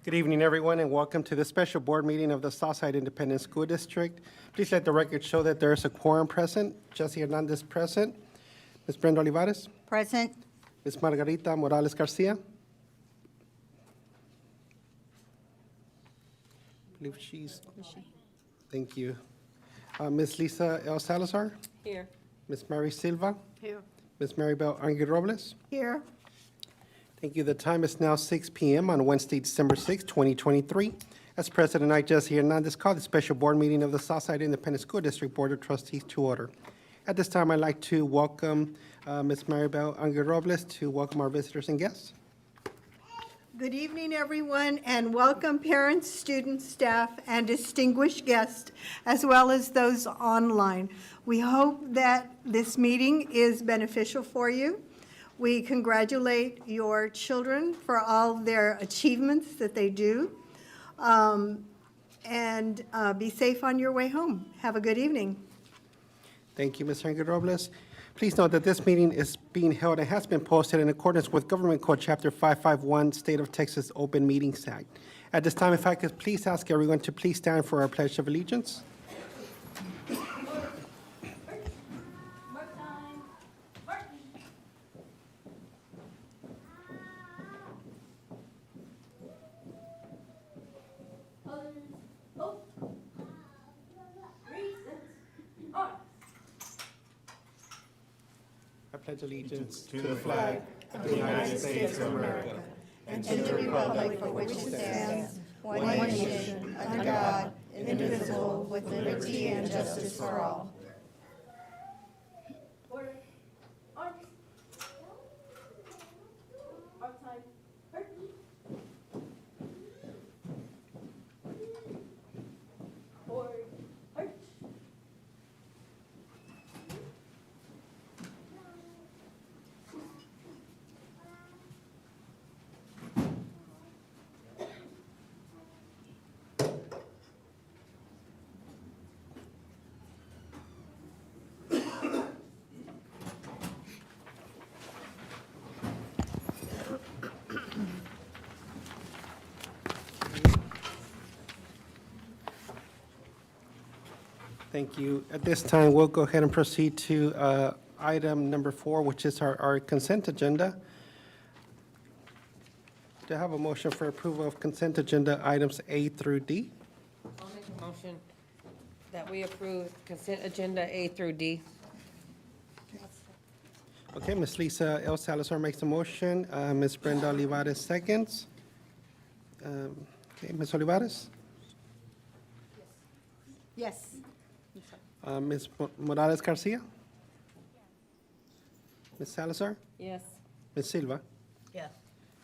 Good evening, everyone, and welcome to the special board meeting of the Southside Independent School District. Please let the record show that there is a quorum present. Jesse Hernandez present. Ms. Brenda Olivares. Present. Ms. Margarita Morales Garcia. I believe she's. Thank you. Ms. Lisa L. Salazar. Here. Ms. Mary Silva. Here. Ms. Maribel Angel Robles. Here. Thank you. The time is now 6 p.m. on Wednesday, December 6, 2023. As President, I, Jesse Hernandez, call the special board meeting of the Southside Independent School District Board of Trustees to order. At this time, I'd like to welcome Ms. Maribel Angel Robles to welcome our visitors and guests. Good evening, everyone, and welcome parents, students, staff, and distinguished guests, as well as those online. We hope that this meeting is beneficial for you. We congratulate your children for all their achievements that they do. Be safe on your way home. Have a good evening. Thank you, Ms. Angel Robles. Please note that this meeting is being held and has been posted in accordance with Government Code Chapter 551, State of Texas Open Meetings Act. At this time, if I could please ask everyone to please stand for our Pledge of Allegiance. I pledge allegiance to the flag of the United States of America and to the republic for which it stands, one nation, under God, indivisible, with liberty and justice for all. Thank you. At this time, we'll go ahead and proceed to item number 4, which is our consent agenda. Do I have a motion for approval of consent agenda items A through D? I'll make a motion that we approve consent agenda A through D. Okay, Ms. Lisa L. Salazar makes the motion. Ms. Brenda Olivares seconds. Okay, Ms. Olivares? Yes. Ms. Morales Garcia? Ms. Salazar? Yes. Ms. Silva? Yes.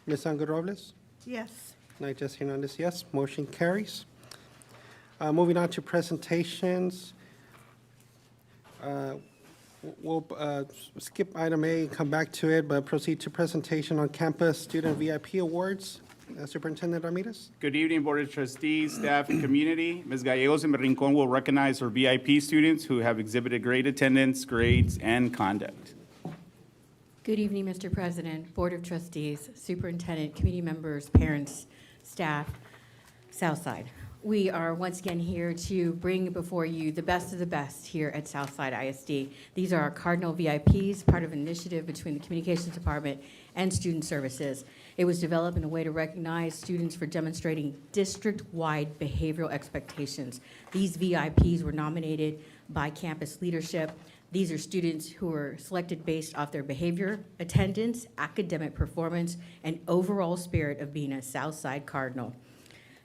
Ms. Angel Robles? Yes. And I, Jesse Hernandez, yes. Motion carries. Moving on to presentations. We'll skip item A and come back to it, but proceed to presentation on campus student VIP awards. Superintendent Ramirez. Good evening, Board of Trustees, staff, and community. Ms. Gallegos and Rincon will recognize our VIP students who have exhibited great attendance, grades, and conduct. Good evening, Mr. President, Board of Trustees, Superintendent, committee members, parents, staff, Southside. We are once again here to bring before you the best of the best here at Southside ISD. These are our Cardinal VIPs, part of an initiative between the Communications Department and Student Services. It was developed in a way to recognize students for demonstrating district-wide behavioral expectations. These VIPs were nominated by campus leadership. These are students who were selected based off their behavior, attendance, academic performance, and overall spirit of being a Southside Cardinal.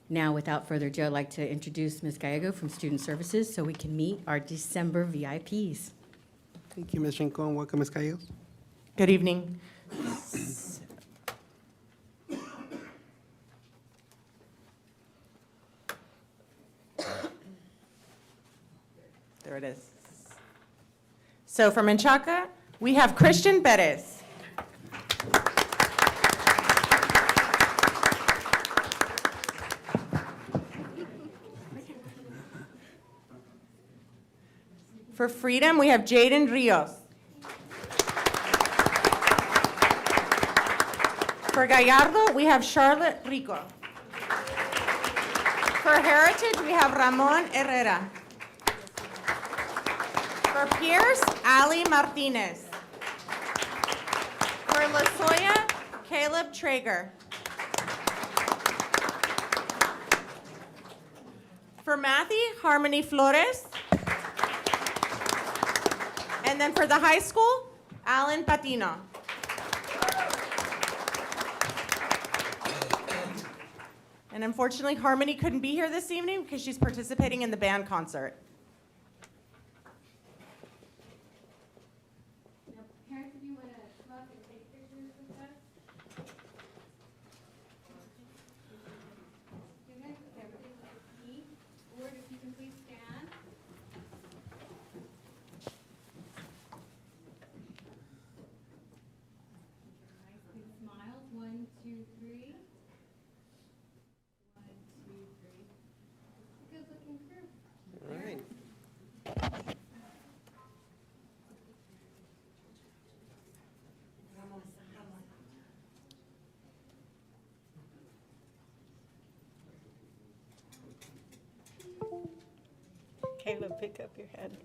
Now, without further ado, I'd like to introduce Ms. Gallego from Student Services so we can meet our December VIPs. Thank you, Ms. Rincon. Welcome, Ms. Gallegos. Good evening. There it is. So from Menchaca, we have Christian Perez. For Freedom, we have Jaden Rios. For Gallardo, we have Charlotte Rico. For Heritage, we have Ramon Herrera. For Pierce, Ali Martinez. For La Soya, Caleb Traeger. For Matthew, Harmony Flores. And then for the high school, Alan Patino. And unfortunately, Harmony couldn't be here this evening because she's participating in the band concert. Now, parents, if you want to come up and take pictures with us. Students, if everything's at seat, or if you can please stand. Nice big smiles. 1, 2, 3. 1, 2, 3. Good looking group. All right. Caleb, pick up your head.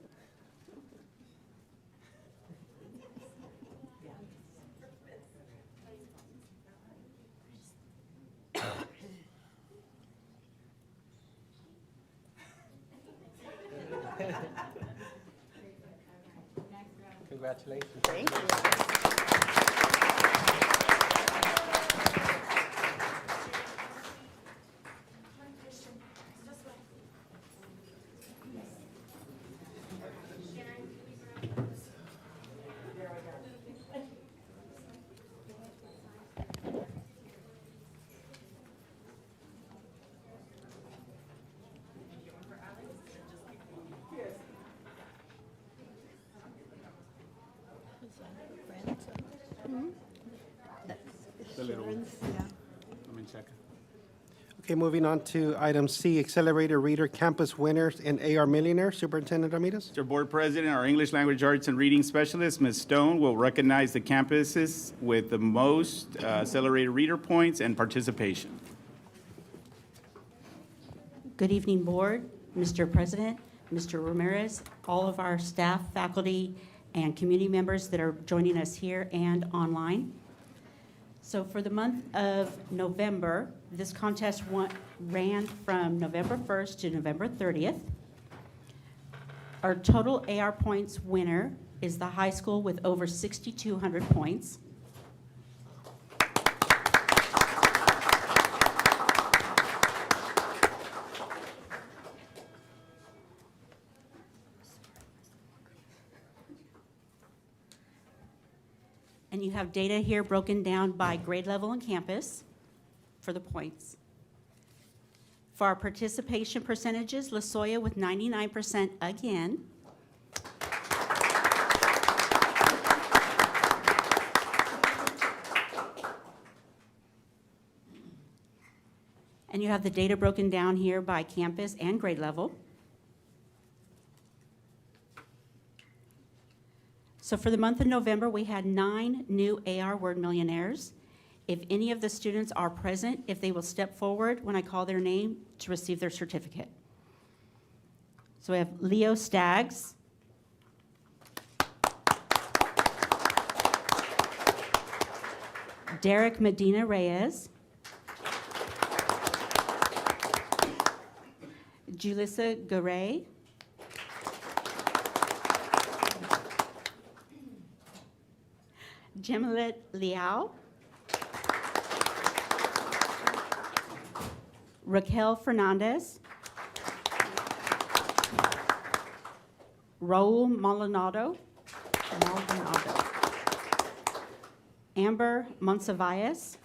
Congratulations. Thank you. The little one. I'm in check. Okay, moving on to item C, Accelerator Reader Campus Winners and AR Millionaires. Superintendent Ramirez. Mr. Board President, our English Language Arts and Reading Specialist, Ms. Stone, will recognize the campuses with the most accelerated reader points and participation. Good evening, Board, Mr. President, Mr. Ramirez, all of our staff, faculty, and community members that are joining us here and online. So for the month of November, this contest ran from November 1st to November 30th. Our total AR points winner is the high school with over 6,200 points. And you have data here broken down by grade level and campus for the points. For our participation percentages, La Soya with 99% again. And you have the data broken down here by campus and grade level. So for the month of November, we had 9 new AR Word Millionaires. If any of the students are present, if they will step forward when I call their name to receive their certificate. So we have Leo Staggs. Derek Medina Reyes. Julissa Garay. Jemilet Liao. Raquel Fernandez. Raul Maldonado. Amber Monsivais.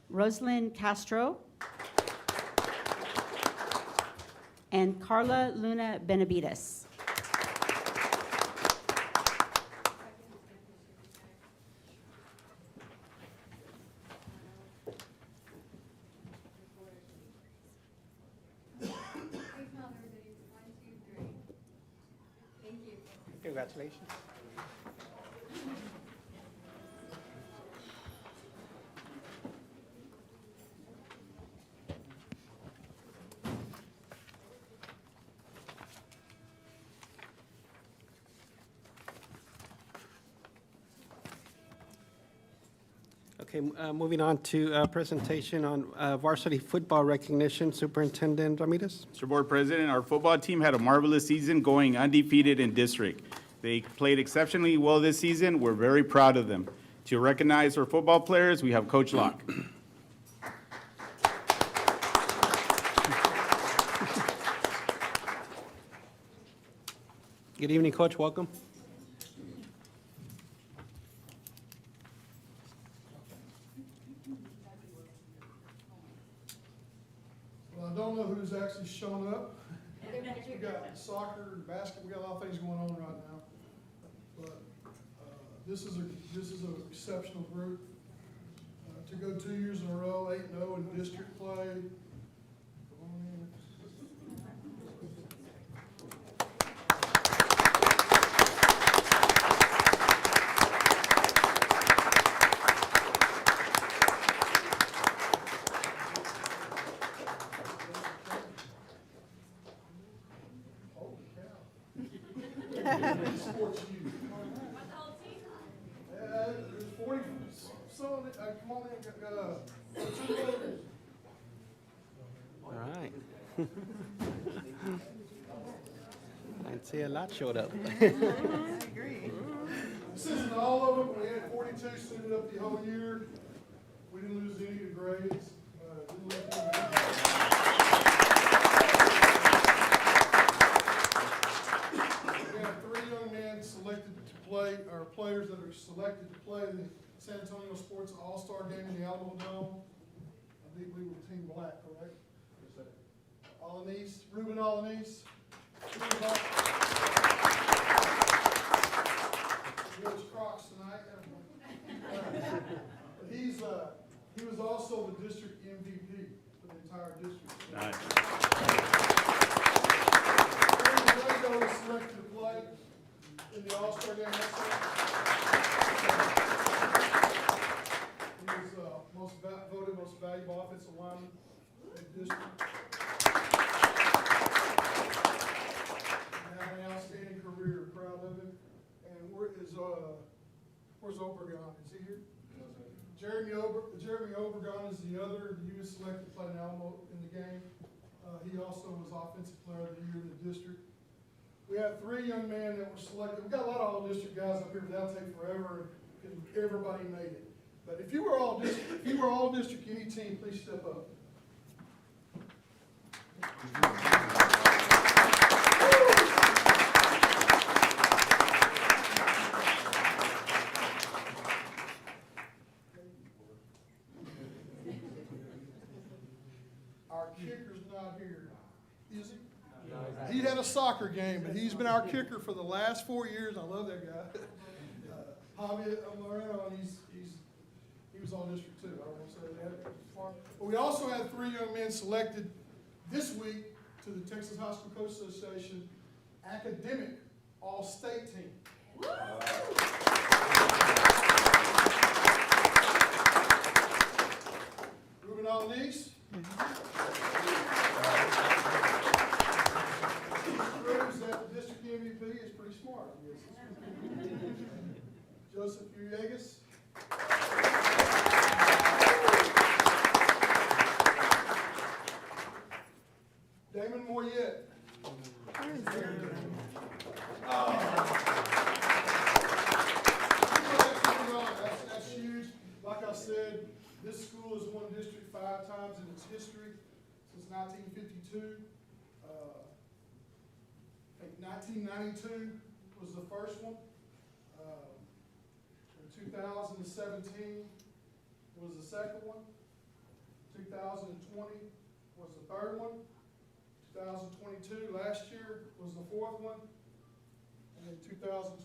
Rosalind Castro. And Carla Luna Benavides. Congratulations. Okay, moving on to presentation on varsity football recognition. Superintendent Ramirez. Mr. Board President, our football team had a marvelous season, going undefeated in district. They played exceptionally well this season. We're very proud of them. To recognize our football players, we have Coach Locke. Good evening, Coach. Welcome. Well, I don't know who's actually shown up. We got soccer and basketball, we got a lot of things going on right now. But this is an exceptional group. To go 2 years in a row, 8-0 in district play. Come on in. Holy cow. Sports youth. There's 40, some, come on in, two others. All right. I'd say a lot showed up. This isn't all of them, we had 42 suited up the whole year. We didn't lose any of the grades. Didn't lose We have 3 young men selected to play, or players that are selected to play in the San Antonio Sports All-Star Game in the Alamo Dome. I think we were Team Black, correct? Alanis, Ruben Alanis. He wears Crocs tonight. But he was also the district MVP for the entire district. Nice. Aaron was selected to play in the All-Star Game. He was voted most valuable offensive lineman in the district. Had an outstanding career, proud of him. And where's Obregon? Is he here? Jeremy Obregon is the other. He was selected to play in Alamo in the game. He also was Offensive Player of the Year in the district. We have 3 young men that were selected. We've got a lot of all-district guys up here, but that'll take forever because everybody made it. But if you were all-district, any team, please step up. Our kicker's not here, is he? He had a soccer game, but he's been our kicker for the last 4 years. I love that guy. Javier Moreno, he was on district too. I don't want to say that. But we also had 3 young men selected this week to the Texas High School Coach Association Academic All-State Team. Ruben Alanis. Proves that the district MVP is pretty smart, I guess. Joseph Villegas. Damon Moyet. That's huge. Like I said, this school has won district 5 times in its history since 1952. I think 1992 was the first one. 2017 was the second one. 2020 was the third one. 2022 last year was the 4th one. And then 2023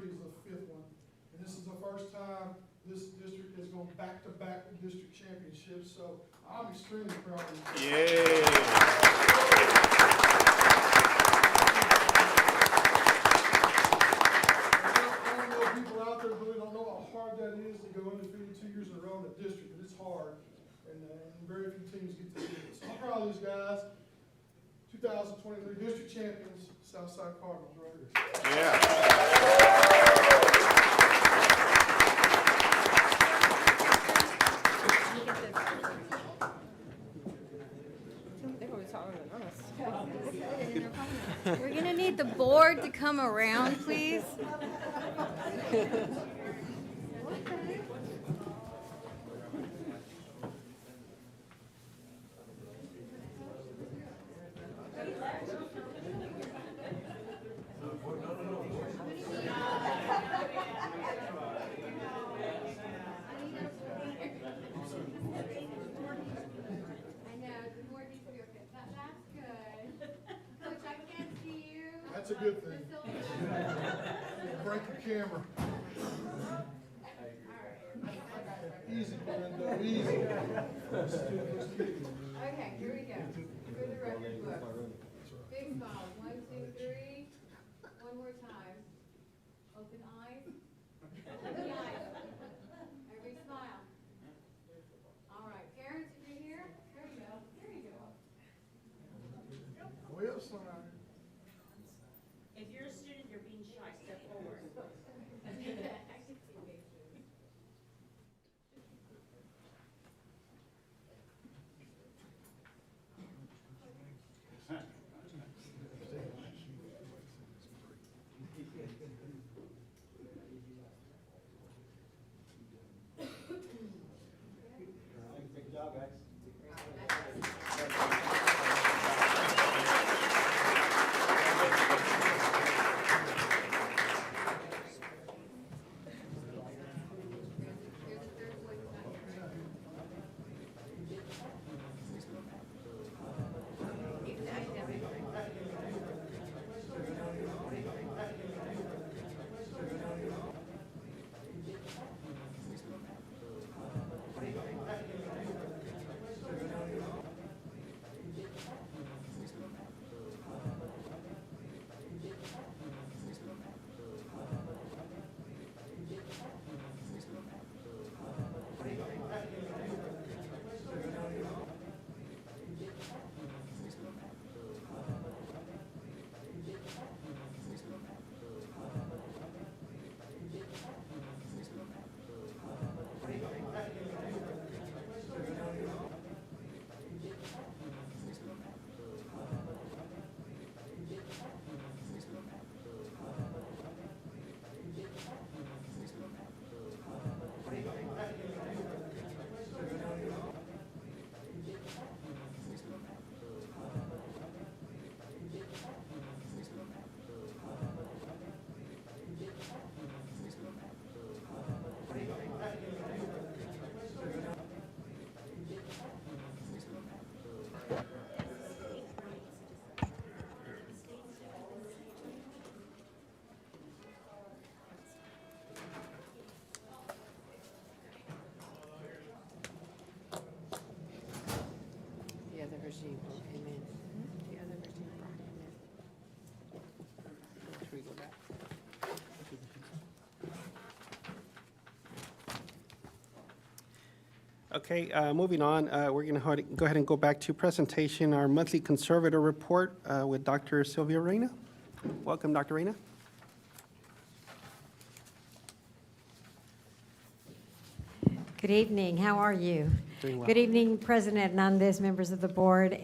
is the 5th one. And this is the first time this district has gone back-to-back district championships, so I'm extremely proud of you. I know people out there really don't know how hard that is to go undefeated 2 years in a row in a district, but it's hard, and very few teams get to do it. So I'm proud of these guys. 2023 district champions, Southside Cardinals, right here. Yeah. board to come around, please? That's a good thing. Break your camera. Easy, Brenda, easy. Okay, here we go. For the record book. Big smile. 1, 2, 3. One more time. Open eyes. Open the eyes. Every smile. All right, parents, if you're here, there you go. There you go. We have some out here. If you're a student, you're being shy, step forward. The other regime came in. The other regime brought him in. Should we go back? Okay, moving on, we're going to go ahead and go back to presentation, our monthly Conservator report with Dr. Sylvia Reyna. Welcome, Dr. Reyna. Good evening. How are you? Doing well. Good evening, President Hernandez, members of the board,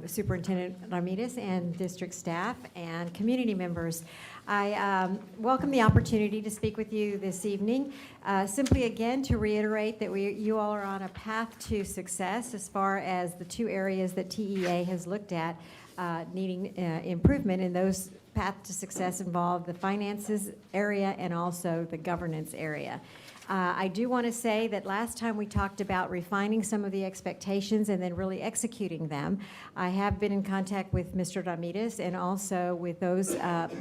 Superintendent Ramirez, and district staff and community members. I welcome the opportunity to speak with you this evening. Simply again to reiterate that you all are on a path to success as far as the two areas that TEA has looked at needing improvement, and those path to success involve the finances area and also the governance area. I do want to say that last time we talked about refining some of the expectations and then really executing them. I have been in contact with Mr. Ramirez and also with those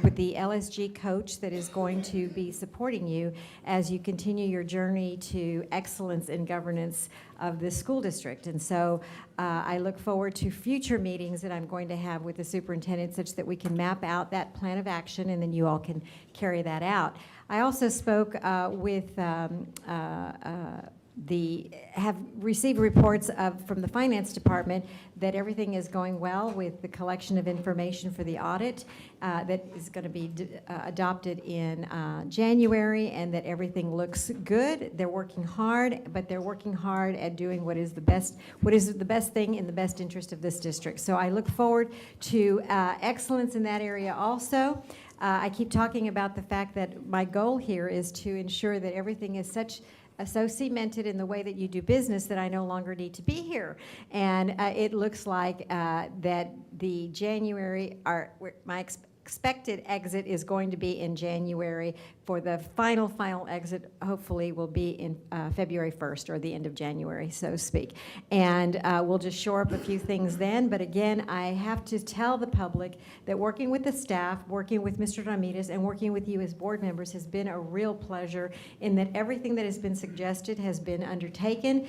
with the LSG coach that is going to be supporting you as you continue your journey to excellence in governance of this school district. And so I look forward to future meetings that I'm going to have with the superintendent such that we can map out that plan of action and then you all can carry that out. I also spoke with have received reports from the finance department that everything is going well with the collection of information for the audit that is going to be adopted in January, and that everything looks good. They're working hard, but they're working hard at doing what is the best thing in the best interest of this district. So I look forward to excellence in that area also. I keep talking about the fact that my goal here is to ensure that everything is so cemented in the way that you do business that I no longer need to be here. And it looks like that the January, my expected exit is going to be in January. For the final exit, hopefully, will be in February 1st, or the end of January, so to speak. And we'll just shore up a few things then. But again, I have to tell the public that working with the staff, working with Mr. Ramirez, and working with you as board members has been a real pleasure, in that everything that has been suggested has been undertaken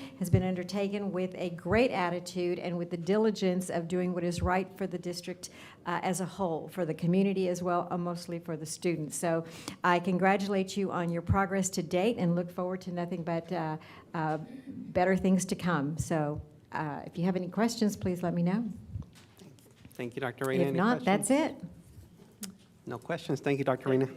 with a great attitude and with the diligence of doing what is right for the district as a whole, for the community as well, mostly for the students. So I congratulate you on your progress to date and look forward to nothing but better things to come. So if you have any questions, please let me know. Thank you, Dr. Reyna. If Any not, questions? that's it. No questions. Thank you, Dr. Reyna.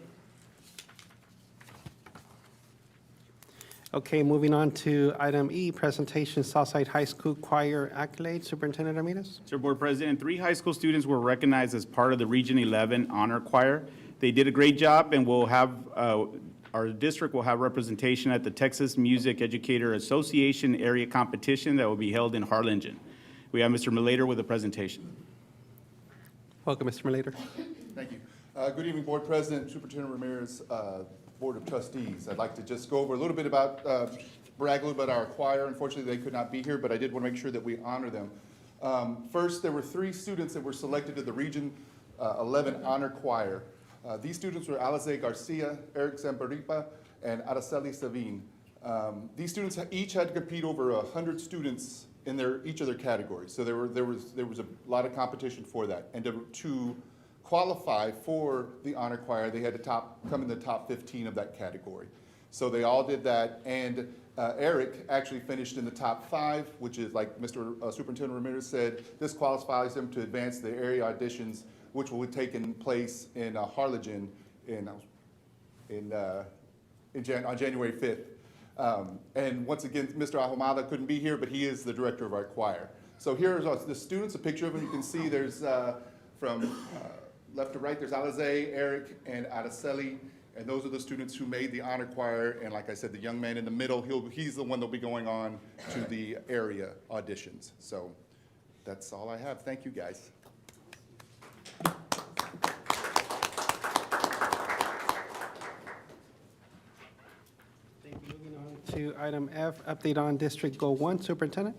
Okay, moving on to item E, presentation Southside High School Choir Accolades. Superintendent Ramirez. Sir, Board President, 3 high school students were recognized as part of the Region 11 Honor Choir. They did a great job, and we'll have, our district will have representation at the Texas Music Educator Association area competition that will be held in Harlingen. We have Mr. Melater with a presentation. Welcome, Mr. Melater. Thank you. Good evening, Board President, Superintendent Ramirez, Board of Trustees. I'd like to just go over a little bit about, brag a little bit about our choir. Unfortunately, they could not be here, but I did want to make sure that we honor them. First, there were 3 students that were selected to the Region 11 Honor Choir. These students were Alize Garcia, Eric Zambaripa, and Araceli Savin. These students each had to compete over 100 students in each of their categories. So there was a lot of competition for that. And to qualify for the honor choir, they had to come in the top 15 of that category. So they all did that, and Eric actually finished in the top 5, which is, like Mr. Superintendent Ramirez said, this qualifies him to advance the area auditions, which will be taking place in Harlingen on January 5th. And once again, Mr. Ahumada couldn't be here, but he is the director of our choir. So here's the students, a picture of them. You can see there's from left to right, there's Alize, Eric, and Araceli, and those are the students who made the honor choir. And like I said, the young man in the middle, he's the one that'll be going on to the area auditions. So that's all I have. Thank you, guys. Thank you. Moving on to item F, update on District Goal 1. Superintendent.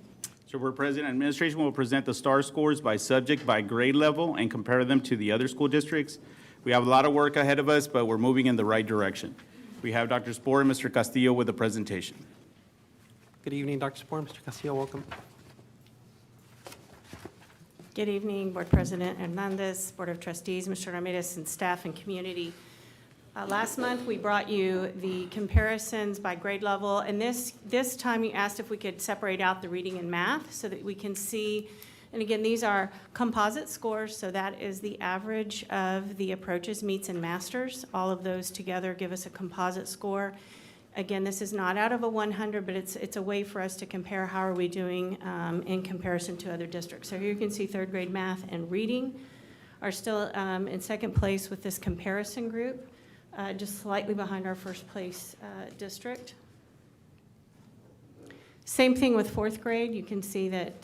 So, Board President, administration will present the STAR scores by subject by grade level and compare them to the other school districts. We have a lot of work ahead of us, but we're moving in the right direction. We have Dr. Spohr and Mr. Castillo with the presentation. Good evening, Dr. Spohr. Mr. Castillo, welcome. Good evening, Board President Hernandez, Board of Trustees, Mr. Ramirez, and staff and community. Last month, we brought you the comparisons by grade level, and this time you asked if we could separate out the reading and math so that we can see, and again, these are composite scores, so that is the average of the approaches, meets, and masters. All of those together give us a composite score. Again, this is not out of a 100, but it's a way for us to compare how are we doing in comparison to other districts. So here you can see third grade math and reading are still in second place with this comparison group. Just slightly behind our first place district. Same thing with fourth grade. You can see that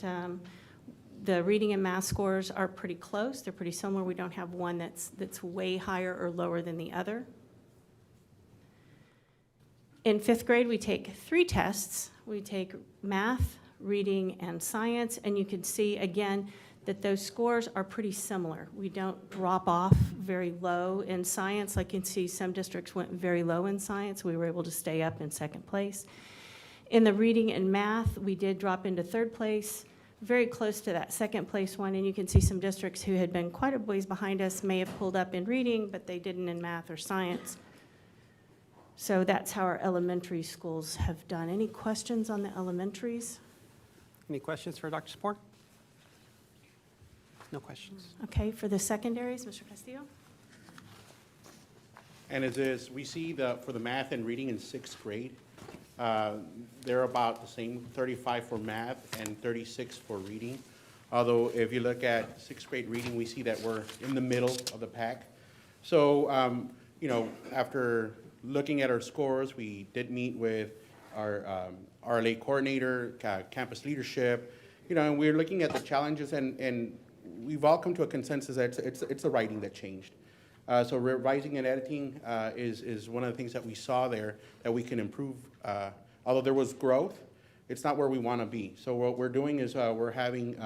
the reading and math scores are pretty close. They're pretty similar. We don't have one that's way higher or lower than the other. In fifth grade, we take 3 tests. We take math, reading, and science, and you can see, again, that those scores are pretty similar. We don't drop off very low in science. Like you can see, some districts went very low in science. We were able to stay up in second place. In the reading and math, we did drop into third place, very close to that second place one, and you can see some districts who had been quite a ways behind us may have pulled up in reading, but they didn't in math or science. So that's how our elementary schools have done. Any questions on the elementaries? Any questions for Dr. Spohr? No questions. Okay, for the secondaries, Mr. Castillo? And as is, we see for the math and reading in 6th grade, they're about the same, 35 for math and 36 for reading. Although if you look at 6th grade reading, we see that we're in the middle of the pack. So, you know, after looking at our scores, we did meet with our RLA coordinator, campus leadership, you know, and we're looking at the challenges, and we've all come to a consensus that it's the writing that changed. So revising and editing is one of the things that we saw there that we can improve. Although there was growth, it's not where we want to be. So what we're doing is we're having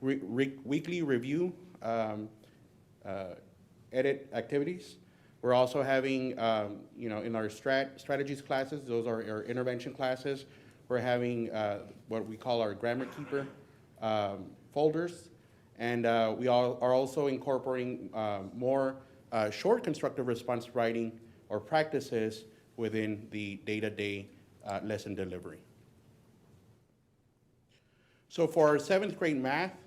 weekly review edit activities. We're also having, you know, in our strategies classes, those are our intervention classes, we're having what we call our grammar keeper folders. And we are also incorporating more short constructive response writing or practices within the day-to-day lesson delivery. So for our 7th grade math,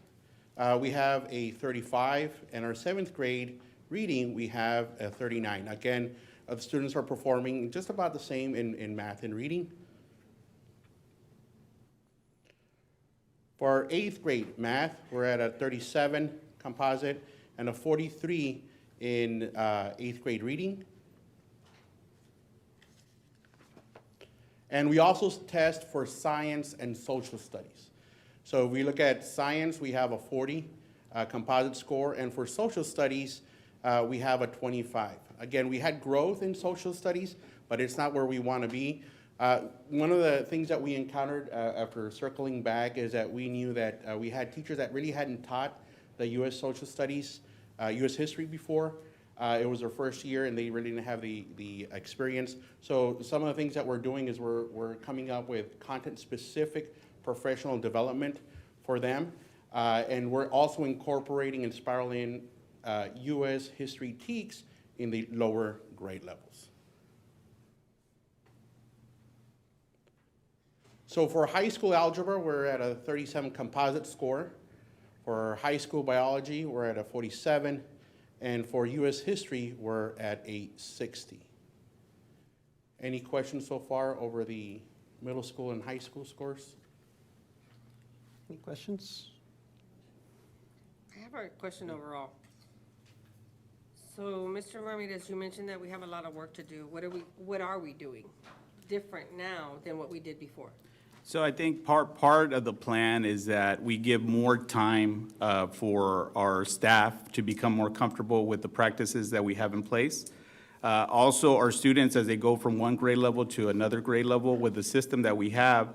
we have a 35, and our 7th grade reading, we have a 39. Again, the students are performing just about the same in math and reading. For our 8th grade math, we're at a 37 composite and a 43 in 8th grade reading. And we also test for science and social studies. So if we look at science, we have a 40 composite score, and for social studies, we have a 25. Again, we had growth in social studies, but it's not where we want to be. One of the things that we encountered after circling back is that we knew that we had teachers that really hadn't taught the U.S. social studies, U.S. history before. It was their first year, and they really didn't have the experience. So some of the things that we're doing is we're coming up with content-specific professional development for them, and we're also incorporating and spiraling U.S. history TEKS in the lower grade levels. So for high school algebra, we're at a 37 composite score. For high school biology, we're at a 47. And for U.S. history, we're at a 60. Any questions so far over the middle school and high school scores? Any questions? I have a question overall. So, Mr. Ramirez, you mentioned that we have a lot of work to do. What are we doing different now than what we did before? So I think part of the plan is that we give more time for our staff to become more comfortable with the practices that we have in place. Also, our students, as they go from one grade level to another grade level with the system that we have,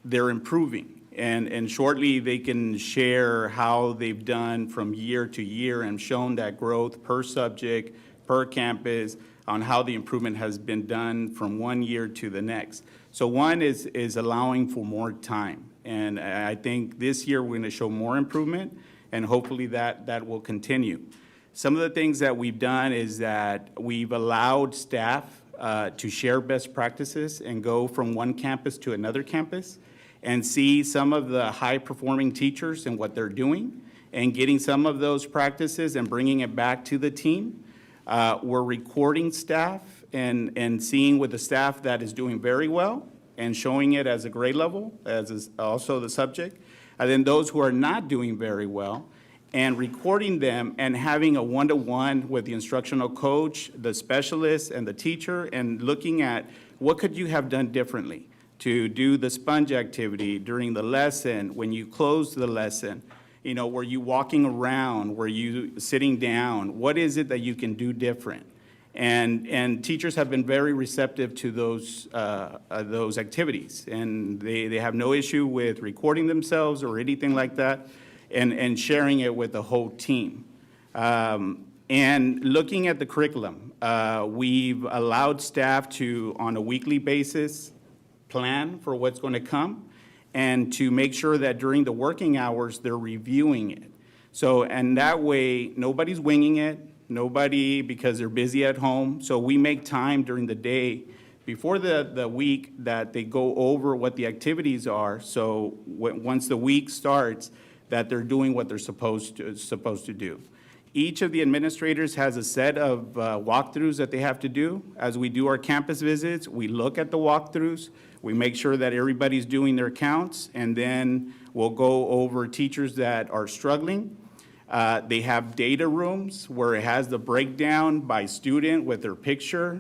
they're improving. And shortly, they can share how they've done from year to year and shown that growth per subject, per campus, on how the improvement has been done from one year to the next. So one is allowing for more time. And I think this year we're going to show more improvement, and hopefully that will continue. Some of the things that we've done is that we've allowed staff to share best practices and go from one campus to another campus and see some of the high-performing teachers and what they're doing and getting some of those practices and bringing it back to the team. We're recording staff and seeing with the staff that is doing very well and showing it as a grade level, as is also the subject, and then those who are not doing very well, and recording them and having a one-to-one with the instructional coach, the specialist, and the teacher, and looking at what could you have done differently to do the sponge activity during the lesson, when you close the lesson. You know, were you walking around? Were you sitting down? What is it that you can do different? And teachers have been very receptive to those activities, and they have no issue with recording themselves or anything like that, and sharing it with the whole team. And looking at the curriculum, we've allowed staff to, on a weekly basis, plan for what's going to come, and to make sure that during the working hours, they're reviewing it. So, and that way, nobody's winging it, nobody, because they're busy at home. So we make time during the day before the week that they go over what the activities are. So once the week starts, that they're doing what they're supposed to do. Each of the administrators has a set of walkthroughs that they have to do. As we do our campus visits, we look at the walkthroughs. We make sure that everybody's doing their counts, and then we'll go over teachers that are struggling. They have data rooms where it has the breakdown by student with their picture,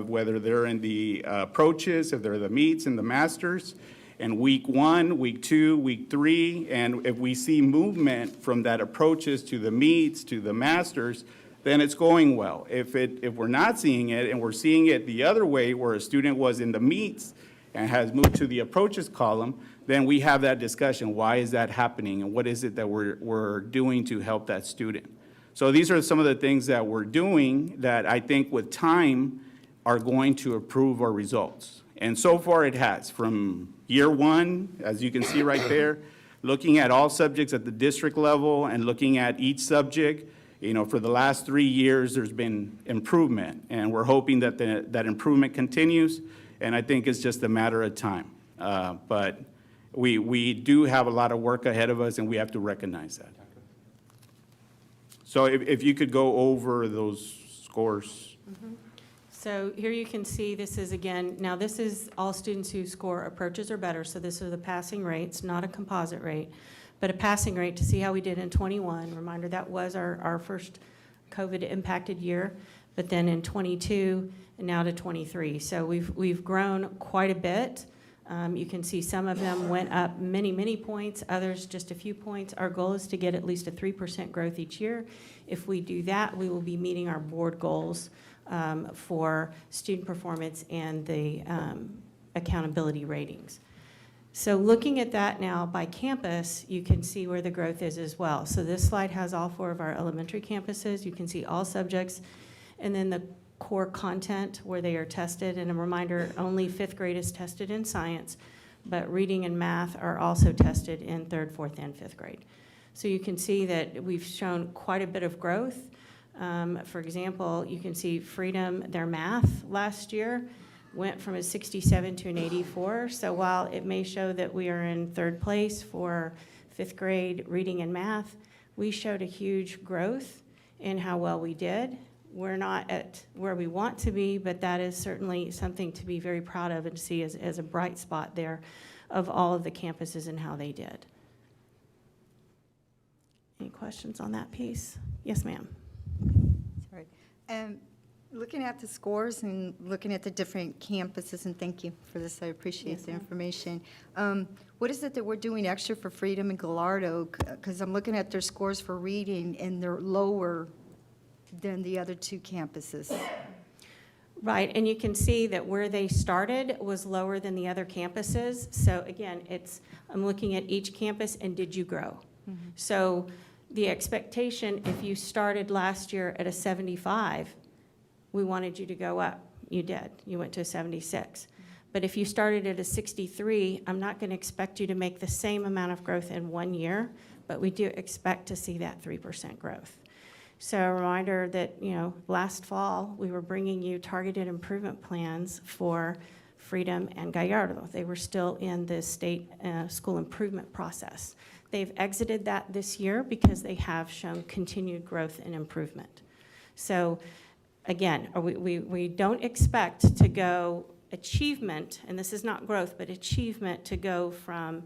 whether they're in the approaches, if they're the meets and the masters, and week 1, week 2, week 3, and if we see movement from that approaches to the meets to the masters, then it's going well. If we're not seeing it and we're seeing it the other way, where a student was in the meets and has moved to the approaches column, then we have that discussion. Why is that happening, and what is it that we're doing to help that student? So these are some of the things that we're doing that I think with time are going to improve our results. And so far it has. From year 1, as you can see right there, looking at all subjects at the district level and looking at each subject, for the last 3 years, there's been improvement. And we're hoping that that improvement continues, and I think it's just a matter of time. But we do have a lot of work ahead of us, and we have to recognize that. So if you could go over those scores. So here you can see, this is again, now this is all students who score approaches or better, so this is the passing rates, not a composite rate, but a passing rate to see how we did in '21. Reminder, that was our first COVID-impacted year, but then in '22 and now to '23. So we've grown quite a bit. You can see some of them went up many points, others just a few points. Our goal is to get at least a 3% growth each year. If we do that, we will be meeting our board goals for student performance and the accountability ratings. So looking at that now by campus, you can see where the growth is as well. So this slide has all 4 of our elementary campuses. You can see all subjects, and then the core content where they are tested. And a reminder, only 5th grade is tested in science, but reading and math are also tested in 3rd, 4th, and 5th grade. So you can see that we've shown quite a bit of growth. For example, you can see Freedom, their math last year went from a 67 to an 84. So while it may show that we are in 3rd place for 5th grade reading and math, we showed a huge growth in how well we did. We're not at where we want to be, but that is certainly something to be very proud of and to see as a bright spot there of all of the campuses and how they did. Any questions on that piece? Yes, ma'am. Sorry. Looking at the scores and looking at the different campuses, and thank you for this, I appreciate the information. What is it that we're doing extra for Freedom and Gallardo? Because I'm looking at their scores for reading, and they're lower than the other 2 campuses. Right, and you can see that where they started was lower than the other campuses. So again, I'm looking at each campus and did you grow? Mm-hmm. So the expectation, if you started last year at a 75, we wanted you to go up. You did. You went to a 76. But if you started at a 63, I'm not going to expect you to make the same amount of growth in 1 year, but we do expect to see that 3% growth. So a reminder that, last fall, we were bringing you targeted improvement plans for Freedom and Gallardo. They were still in the state school improvement process. They've exited that this year because they have shown continued growth and improvement. So again, we don't expect to go achievement, and this is not growth, but achievement to go from,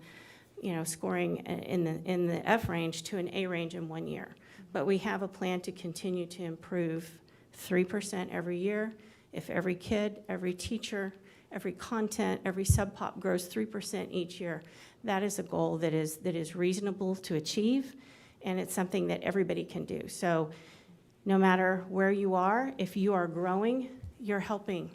scoring in the F range to an A range in 1 year. But we have a plan to continue to improve 3% every year. If every kid, every teacher, every content, every sub-pop grows 3% each year, that is a goal that is reasonable to achieve, and it's something that everybody can do. So no matter where you are, if you are growing, you're helping.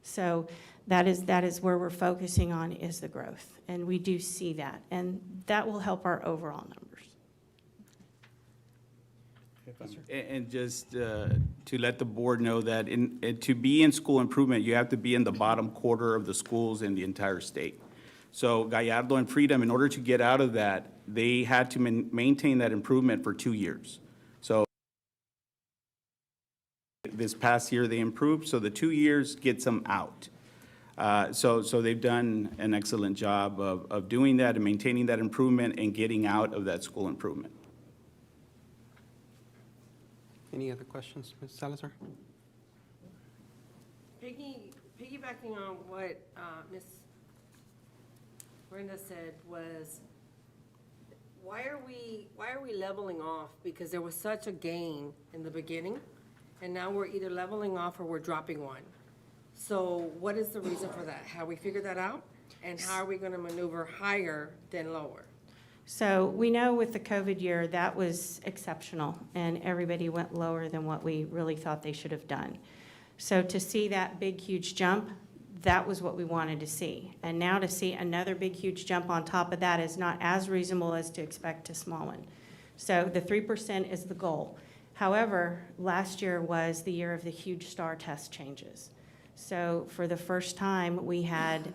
So that is where we're focusing on, is the growth, and we do see that, and that will help our overall numbers. And just to let the board know that to be in school improvement, you have to be in the bottom quarter of the schools in the entire state. So Gallardo and Freedom, in order to get out of that, they had to maintain that improvement for 2 years. So this past year they improved, so the 2 years gets them out. So they've done an excellent job of doing that and maintaining that improvement and getting out of that school improvement. Any other questions, Ms. Salazar? Piggybacking on what Ms. Brenda said was, why are we leveling off? Because there was such a gain in the beginning, and now we're either leveling off or we're dropping one. So what is the reason for that? Have we figured that out? And how are we gonna maneuver higher than lower? So we know with the COVID year, that was exceptional, and everybody went lower than what we really thought they should have done. So to see that big, huge jump, that was what we wanted to see. And now to see another big, huge jump on top of that is not as reasonable as to expect a small one. So the 3% is the goal. However, last year was the year of the huge STAR test changes. So for the first time, we had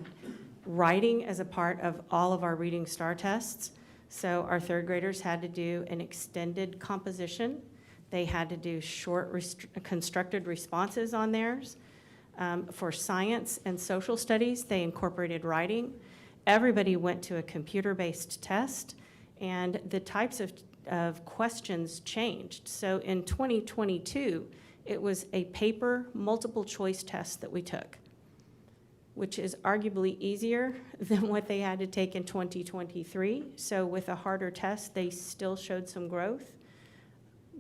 writing as a part of all of our reading STAR tests. So our third graders had to do an extended composition. They had to do short constructed responses on theirs. For science and social studies, they incorporated writing. Everybody went to a computer-based test, and the types of questions changed. So in 2022, it was a paper multiple choice test that we took, which is arguably easier than what they had to take in 2023. So with a harder test, they still showed some growth.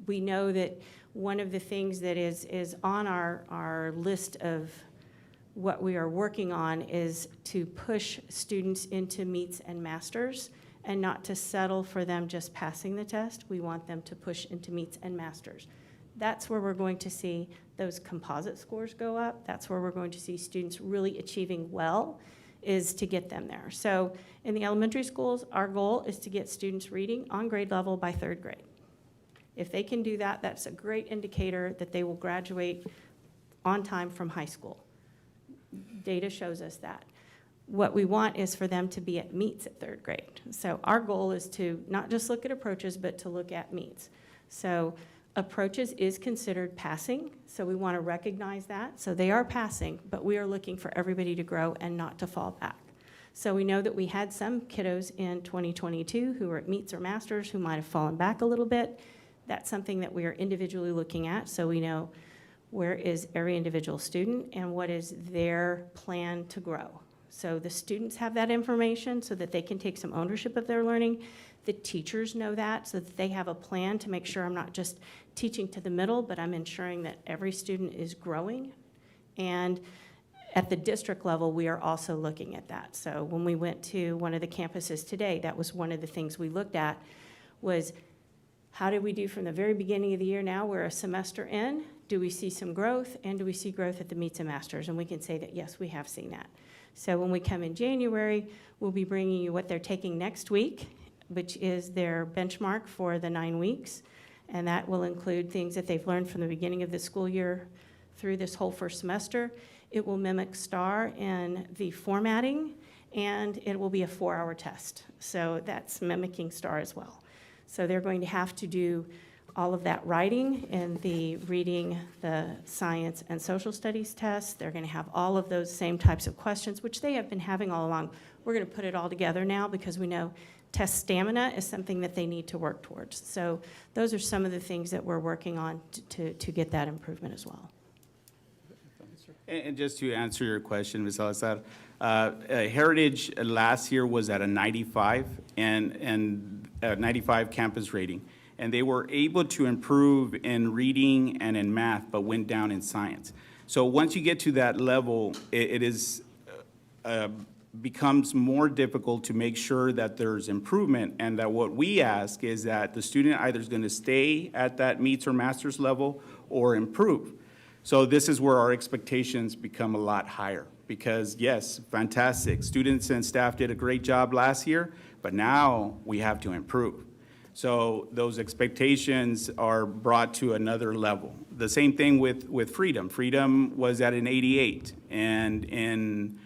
We know that one of the things that is on our list of what we are working on is to push students into meets and masters and not to settle for them just passing the test. We want them to push into meets and masters. That's where we're going to see those composite scores go up. That's where we're going to see students really achieving well, is to get them there. So in the elementary schools, our goal is to get students reading on grade level by third grade. If they can do that, that's a great indicator that they will graduate on time from high school. Data shows us that. What we want is for them to be at meets at third grade. So our goal is to not just look at approaches, but to look at meets. So approaches is considered passing, so we want to recognize that. So they are passing, but we are looking for everybody to grow and not to fall back. So we know that we had some kiddos in 2022 who were at meets or masters who might have fallen back a little bit. That's something that we are individually looking at, so we know where is every individual student and what is their plan to grow. So the students have that information so that they can take some ownership of their learning. The teachers know that so that they have a plan to make sure I'm not just teaching to the middle, but I'm ensuring that every student is growing. And at the district level, we are also looking at that. So when we went to one of the campuses today, that was one of the things we looked at was how did we do from the very beginning of the year now? We're a semester in. Do we see some growth? And do we see growth at the meets and masters? And we can say that, yes, we have seen that. So when we come in January, we'll be bringing you what they're taking next week, which is their benchmark for the 9 weeks. And that will include things that they've learned from the beginning of the school year through this whole first semester. It will mimic STAR in the formatting, and it will be a 4-hour test. So that's mimicking STAR as well. So they're going to have to do all of that writing and the reading, the science and social studies tests. They're going to have all of those same types of questions, which they have been having all along. We're going to put it all together now because we know test stamina is something that they need to work towards. So those are some of the things that we're working on to get that improvement as well. And just to answer your question, Ms. Salazar, Heritage last year was at a 95 and 95 campus rating. And they were able to improve in reading and in math, but went down in science. So once you get to that level, it is becomes more difficult to make sure that there's improvement, and that what we ask is that the student either is going to stay at that meets or master's level or improve. So this is where our expectations become a lot higher, because yes, fantastic. Students and staff did a great job last year, but now we have to improve. So those expectations are brought to another level. The same thing with Freedom. Freedom was at an 88, and in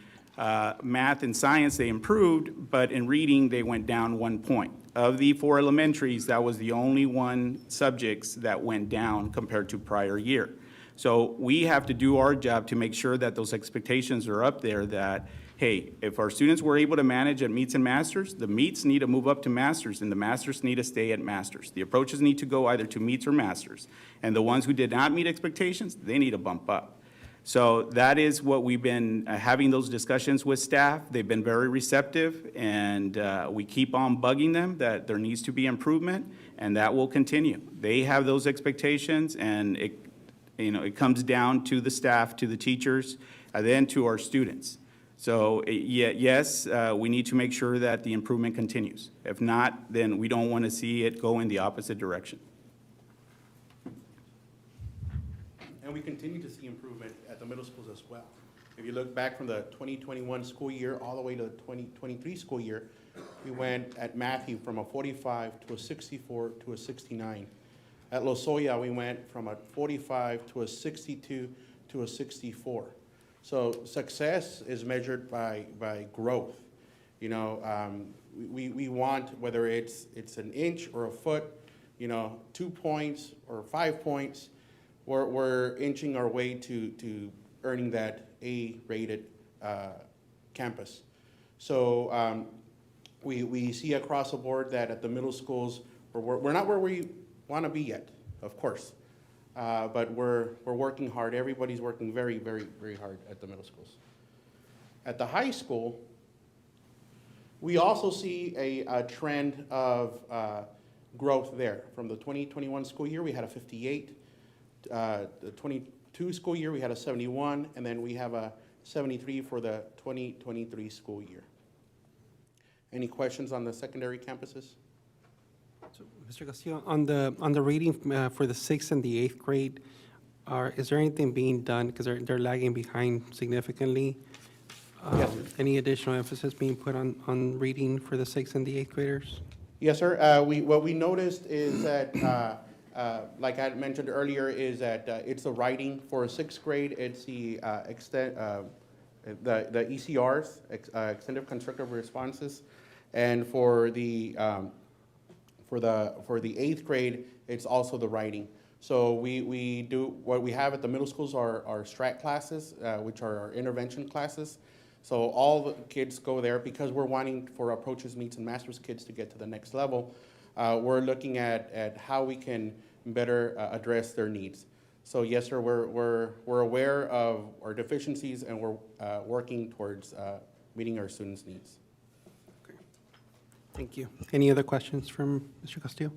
math and science they improved, but in reading they went down 1 point. Of the 4 elementaries, that was the only one subjects that went down compared to prior year. So we have to do our job to make sure that those expectations are up there, that, hey, if our students were able to manage at meets and masters, the meets need to move up to masters, and the masters need to stay at masters. The approaches need to go either to meets or masters. And the ones who did not meet expectations, they need to bump up. So that is what we've been having those discussions with staff. They've been very receptive, and we keep on bugging them that there needs to be improvement, and that will continue. They have those expectations, and it comes down to the staff, to the teachers, and then to our students. So yes, we need to make sure that the improvement continues. If not, then we don't want to see it go in the opposite direction. And we continue to see improvement at the middle schools as well. If you look back from the 2021 school year all the way to the 2023 school year, we went at Matthew from a 45 to a 64 to a 69. At Lozoya, we went from a 45 to a 62 to a 64. So success is measured by growth. You know, we want, whether it's an inch or a foot, 2 points or 5 points, we're inching our way to earning that A-rated campus. So we see across the board that at the middle schools, we're not where we want to be yet, of course. But we're working hard. Everybody's working very, very, very hard at the middle schools. At the high school, we also see a trend of growth there. From the 2021 school year, we had a 58. The 22 school year, we had a 71, and then we have a 73 for the 2023 school year. Any questions on the secondary campuses? So, Mr. Castillo, on the reading for the 6th and the 8th grade, is there anything being done, because they're lagging behind significantly? Yes. Any additional emphasis being put on reading for the 6th and the 8th graders? Yes, sir. What we noticed is that, like I had mentioned earlier, is that it's the writing for 6th grade. It's the ECRs, extended constructive responses, and for the 8th grade, it's also the writing. So we do, what we have at the middle schools are strat classes, which are our intervention classes. So all the kids go there because we're wanting for approaches, meets, and masters kids to get to the next level. We're looking at how we can better address their needs. So yes, sir, we're aware of our deficiencies, and we're working towards meeting our students' needs. Okay. Thank you. Any other questions from Mr. Castillo?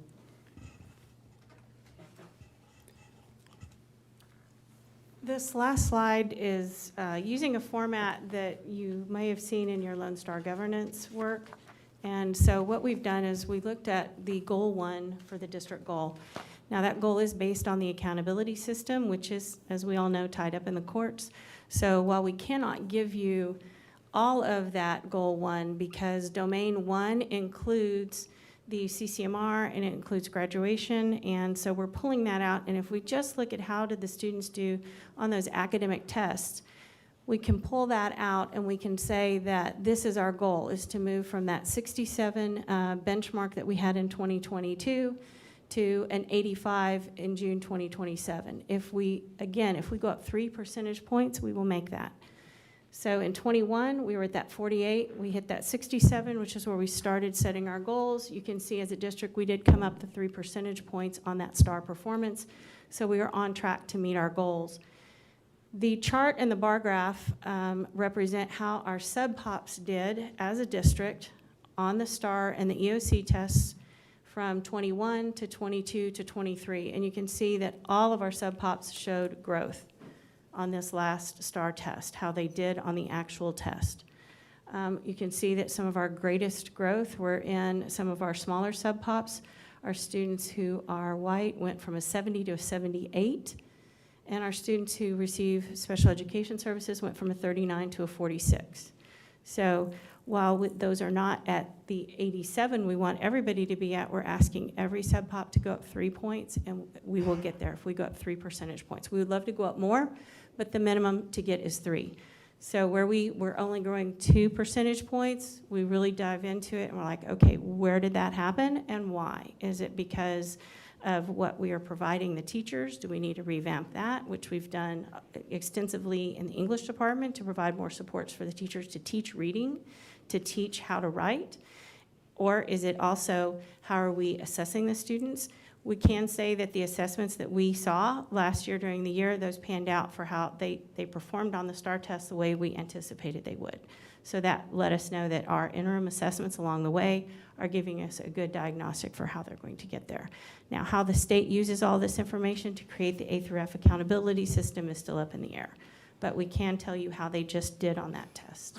This last slide is using a format that you may have seen in your Lone Star governance work. And so what we've done is we looked at the goal 1 for the district goal. Now that goal is based on the accountability system, which is, as we all know, tied up in the courts. So while we cannot give you all of that goal 1, because domain 1 includes the CCMR and it includes graduation, and so we're pulling that out. And if we just look at how did the students do on those academic tests, we can pull that out and we can say that this is our goal, is to move from that 67 benchmark that we had in 2022 to an 85 in June 2027. If we go up 3 percentage points, we will make that. So in 21, we were at that 48. We hit that 67, which is where we started setting our goals. You can see as a district, we did come up to 3 percentage points on that STAR performance. So we are on track to meet our goals. The chart and the bar graph represent how our sub-pops did as a district on the STAR and the EOC tests from 21 to 22 to 23. And you can see that all of our sub-pops showed growth on this last STAR test, how they did on the actual test. You can see that some of our greatest growth were in some of our smaller sub-pops. Our students who are white went from a 70 to a 78, and our students who receive special education services went from a 39 to a 46. So while those are not at the 87 we want everybody to be at, we're asking every sub-pop to go up 3 points, and we will get there if we go up 3 percentage points. We would love to go up more, but the minimum to get is 3. So where we're only growing 2 percentage points, we really dive into it and we're like, okay, where did that happen and why? Is it because of what we are providing the teachers? Do we need to revamp that, which we've done extensively in the English department to provide more supports for the teachers to teach reading, to teach how to write? Or is it also, how are we assessing the students? We can say that the assessments that we saw last year during the year, those panned out for how they performed on the STAR test the way we anticipated they would. So that let us know that our interim assessments along the way are giving us a good diagnostic for how they're going to get there. Now, how the state uses all this information to create the A through F accountability system is still up in the air. But we can tell you how they just did on that test.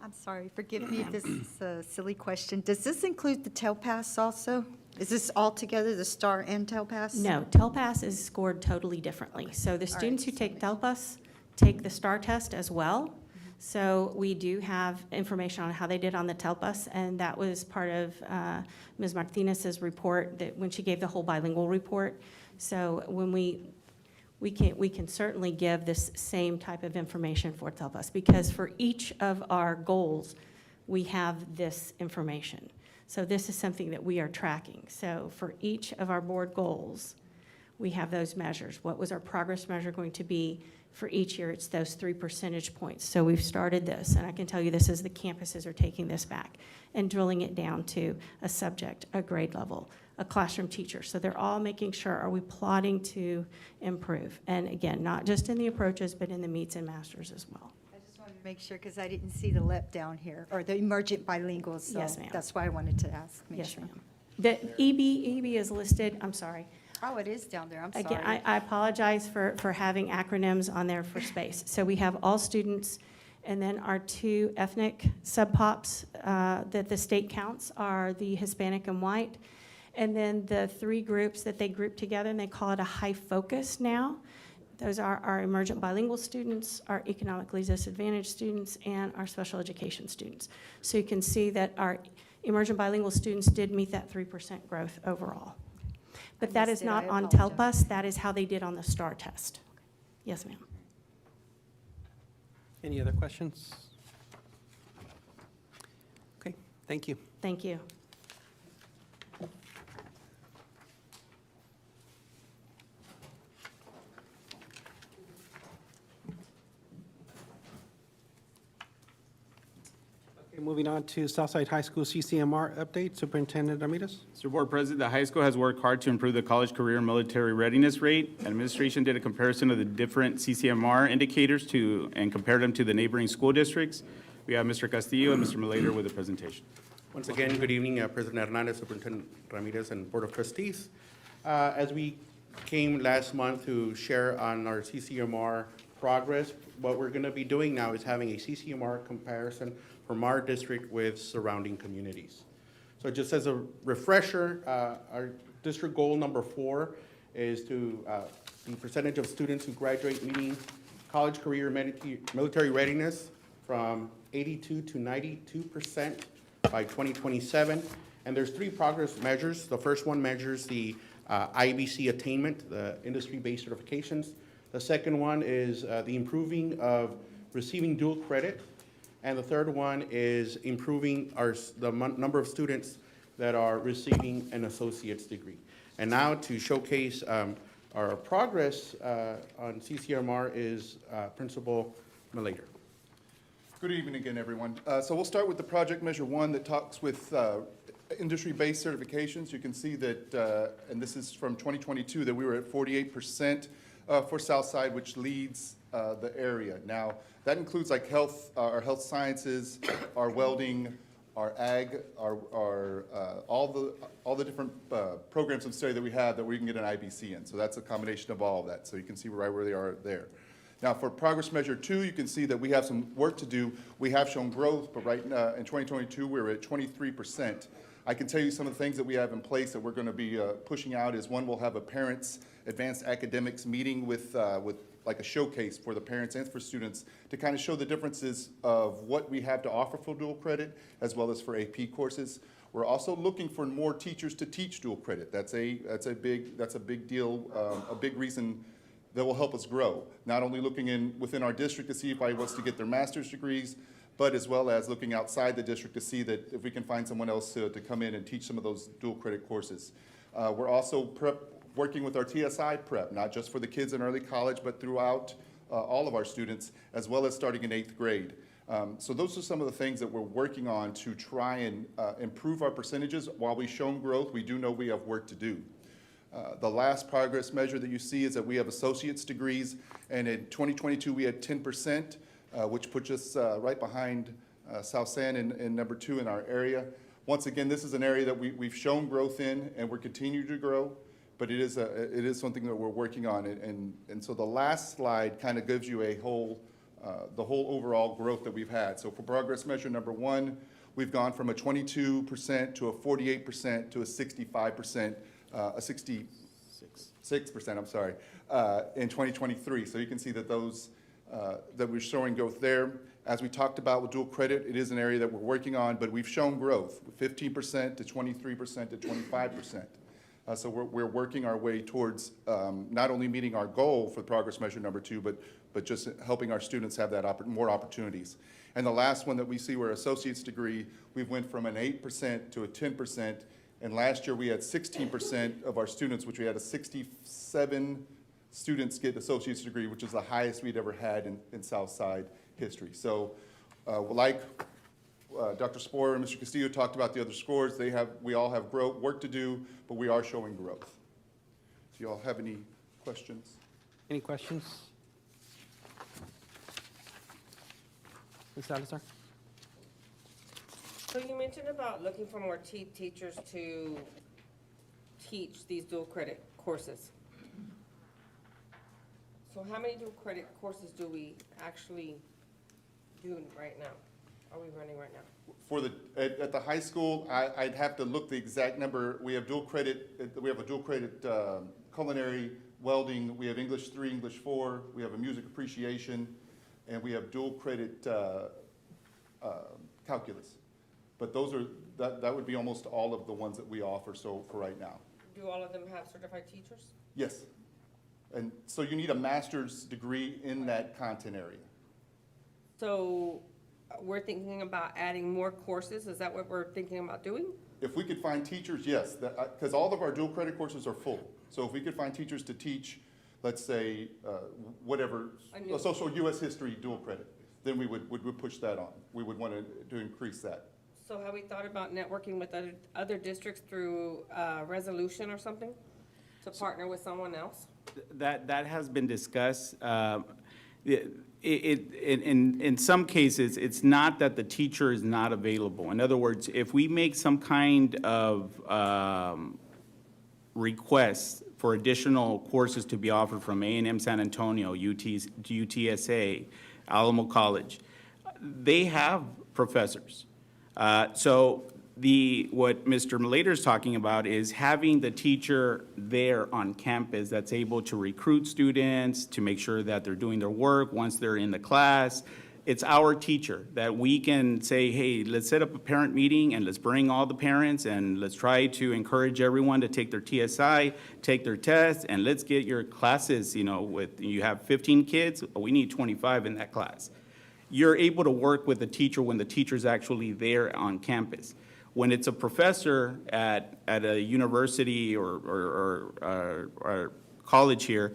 I'm sorry, forgive me if this is a silly question. Does this include the TELPAS also? Is this all together, the STAR and TELPAS? No, TELPAS is scored totally differently. So the students who take TELPAS take the STAR test as well. So we do have information on how they did on the TELPAS, and that was part of Ms. Martinez's report that when she gave the whole bilingual report. So when we can certainly give this same type of information for TELPAS, because for each of our goals, we have this information. So this is something that we are tracking. So for each of our board goals, we have those measures. What was our progress measure going to be for each year? It's those 3 percentage points. So we've started this, and I can tell you this is the campuses are taking this back and drilling it down to a subject, a grade level, a classroom teacher. So they're all making sure, are we plotting to improve? And again, not just in the approaches, but in the meets and masters as well. I just wanted to make sure, because I didn't see the LEP down here, or the emergent bilinguals, so Yes, ma'am. that's why I wanted to ask. make Yes, sure. ma'am. The EB is listed, I'm sorry. Oh, it is down there, I'm sorry. Again, I apologize for having acronyms on there for space. So we have all students, and then our 2 ethnic sub-pops that the state counts are the Hispanic and white. And then the 3 groups that they group together, and they call it a high focus now. Those are our emergent bilingual students, our economically disadvantaged students, and our special education students. So you can see that our emergent bilingual students did meet that 3% growth overall. But that is missed it. not I on apologize. TELPAS, that is how they did on the STAR test. Yes, ma'am. Any other questions? Okay, thank you. Thank you. Okay, moving on to Southside High School CCMR update, Superintendent Ramirez. Mr. Board President, the high school has worked hard to improve the college career and military readiness rate. Administration did a comparison of the different CCMR indicators and compared them to the neighboring school districts. We have Mr. Castillo and Mr. Malater with a presentation. Once again, good evening, President Hernandez, Superintendent Ramirez, and Board of Trustees. As we came last month to share on our CCMR progress, what we're going to be doing now is having a CCMR comparison from our district with surrounding communities. So just as a refresher, our district goal number 4 is to the percentage of students who graduate meeting college career military readiness from 82 to 92% by 2027. And there's 3 progress measures. The first one measures the IBC attainment, the industry-based certifications. The second one is the improving of receiving dual credit. And the third one is improving the number of students that are receiving an associate's degree. And now to showcase our progress on CCMR is Principal Malater. Good evening again, everyone. So we'll start with the project measure 1 that talks with industry-based certifications. You can see that, and this is from 2022, that we were at 48% for Southside, which leads the area. Now, that includes like health, our health sciences, our welding, our ag, all the different programs of study that we have that we can get an IBC in. So that's a combination of all of that. So you can see right where they are there. Now, for progress measure 2, you can see that we have some work to do. We have shown growth, but right now in 2022, we were at 23%. I can tell you some of the things that we have in place that we're going to be pushing out is, one, we'll have a parents advanced academics meeting with like a showcase for the parents and for students to kind of show the differences of what we have to offer for dual credit as well as for AP courses. We're also looking for more teachers to teach dual credit. That's a big deal, a big reason that will help us grow. Not only looking within our district to see if anybody wants to get their master's degrees, but as well as looking outside the district to see that if we can find someone else to come in and teach some of those dual credit courses. We're also working with our TSI prep, not just for the kids in early college, but throughout all of our students, as well as starting in 8th grade. So those are some of the things that we're working on to try and improve our percentages. While we've shown growth, we do know we have work to do. The last progress measure that you see is that we have associate's degrees, and in 2022 we had 10%, which puts us right behind Southside in number 2 in our area. Once again, this is an area that we've shown growth in, and we're continuing to grow, but it is something that we're working on. And so the last slide kind of gives you the whole overall growth that we've had. So for progress measure number 1, we've gone from a 22% to a 48% to a 65%, a 66%, I'm sorry, in 2023. So you can see that those, that we're showing growth there. As we talked about with dual credit, it is an area that we're working on, but we've shown growth, 15% to 23% to 25%. So we're working our way towards not only meeting our goal for progress measure number 2, but just helping our students have that more opportunities. And the last one that we see, where associate's degree, we went from an 8% to a 10%, and last year we had 16% of our students, which we had 67 students get associate's degree, which is the highest we'd ever had in Southside history. So like Dr. Sporer and Mr. Castillo talked about the other scores, we all have work to do, but we are showing growth. Do you all have any questions? Any questions? Ms. Salazar? So you mentioned about looking for more teachers to teach these dual credit courses. So how many dual credit courses do we actually do right now? Are we running right now? At the high school, I'd have to look the exact number. We have dual credit, we have a dual credit culinary, welding, we have English 3, English 4, we have a music appreciation, and we have dual credit calculus. But those are, that would be almost all of the ones that we offer for right now. Do all of them have certified teachers? Yes. And so you need a master's degree in that content area. So we're thinking about adding more courses. Is that what we're thinking about doing? If we could find teachers, yes, because all of our dual credit courses are full. So if we could find teachers to teach, let's say, whatever, a social U.S. history dual credit, then we would push that on. We would want to increase that. So have we thought about networking with other districts through resolution or something to partner with someone else? That has been discussed. In some cases, it's not that the teacher is not available. In other words, if we make some kind of request for additional courses to be offered from A&M San Antonio, UTSA, Alamo College, they have professors. So what Mr. Malater is talking about is having the teacher there on campus that's able to recruit students, to make sure that they're doing their work once they're in the class. It's our teacher that we can say, hey, let's set up a parent meeting and let's bring all the parents and let's try to encourage everyone to take their TSI, take their tests, and let's get your classes, you have 15 kids, we need 25 in that class. You're able to work with the teacher when the teacher's actually there on campus. When it's a professor at a university or college here,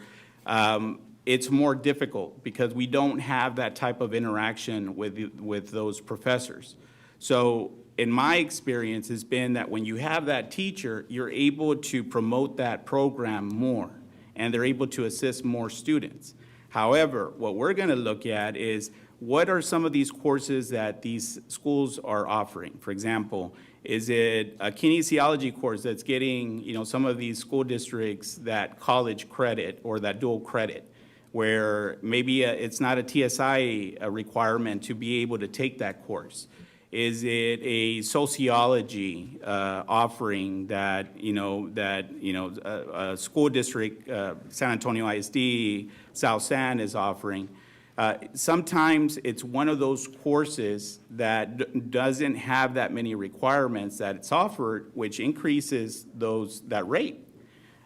it's more difficult because we don't have that type of interaction with those professors. So in my experience has been that when you have that teacher, you're able to promote that program more, and they're able to assist more students. However, what we're going to look at is what are some of these courses that these schools are offering? For example, is it a kinesiology course that's getting, some of these school districts that college credit or that dual credit, where maybe it's not a TSI requirement to be able to take that course? Is it a sociology offering that, a school district, San Antonio ISD, South San is offering? Sometimes it's one of those courses that doesn't have that many requirements that it's offered, which increases that rate.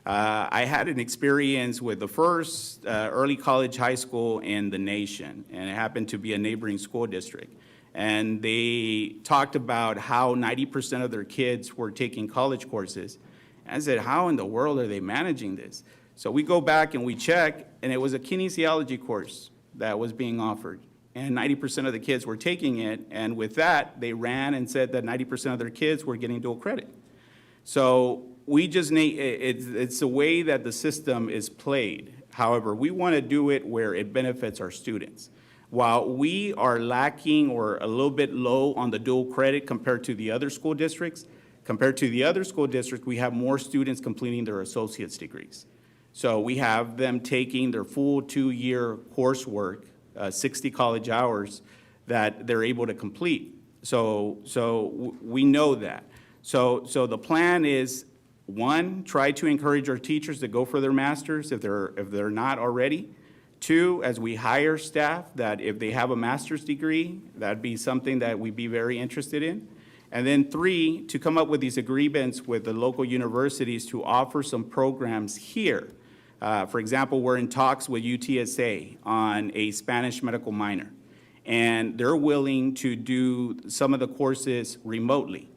I had an experience with the first early college high school in the nation, and it happened to be a neighboring school district. And they talked about how 90% of their kids were taking college courses. And I said, how in the world are they managing this? So we go back and we check, and it was a kinesiology course that was being offered. and 90% of the kids were taking it, and with that, they ran and said that 90% of their kids were getting dual credit. So we just need, it's the way that the system is played. However, we want to do it where it benefits our students. While we are lacking or a little bit low on the dual credit compared to the other school districts, we have more students completing their associate's degrees. So we have them taking their full 2-year coursework, 60 college hours that they're able to complete. So we know that. So the plan is, one, try to encourage our teachers to go for their masters if they're not already. Two, as we hire staff, that if they have a master's degree, that'd be something that we'd be very interested in. And then three, to come up with these agreements with the local universities to offer some programs here. For example, we're in talks with UTSA on a Spanish medical minor, and they're willing to do some of the courses remotely.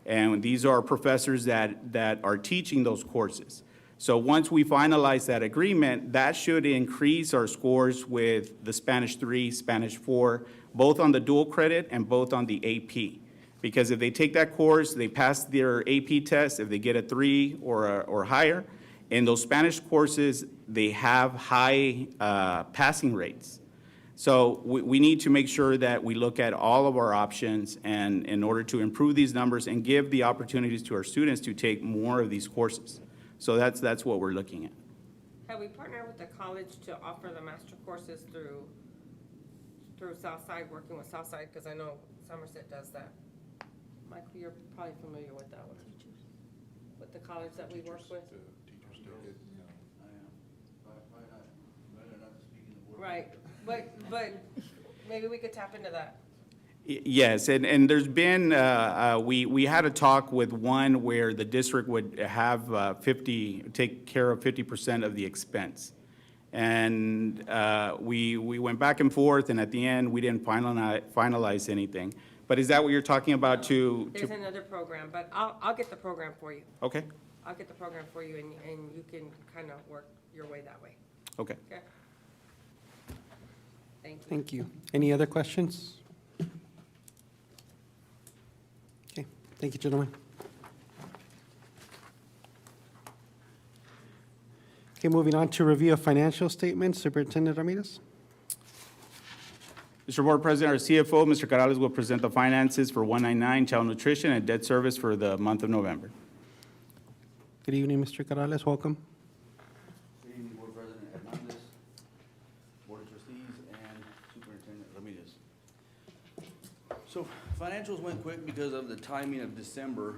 And these are professors that are teaching those courses. So once we finalize that agreement, that should increase our scores with the Spanish 3, Spanish 4, both on the dual credit and both on the AP. Because if they take that course, they pass their AP test, if they get a 3 or higher, in those Spanish courses, they have high passing rates. So we need to make sure that we look at all of our options and in order to improve these numbers and give the opportunities to our students to take more of these courses. So that's what we're looking at. Have we partnered with the college to offer the master courses through Southside, working with Southside, because I know Somerset does that. Michael, you're probably familiar with that one. With the college that we work with. Right, but maybe we could tap into that. Yes, and there's been, we had a talk with one where the district would have take care of 50% of the expense. And we went back and forth, and at the end, we didn't finalize anything. But is that what you're talking about There's another program, but I'll get the program for you. Okay, I'll get the program for you, and you can kind of work your way that way. okay. Okay? Thank you. Thank you. Any other questions? Okay, thank you, gentlemen. Okay, moving on to review of financial statements. Superintendent Ramirez. Mr. Board President, our CFO, Mr. Corrales, will present the finances for 199 Child Nutrition and Debt Service for the month of November. Good evening, Mr. Corrales. Welcome. Good evening, Board President Hernandez, Board of Trustees, and Superintendent Ramirez. So financials went quick because of the timing of December,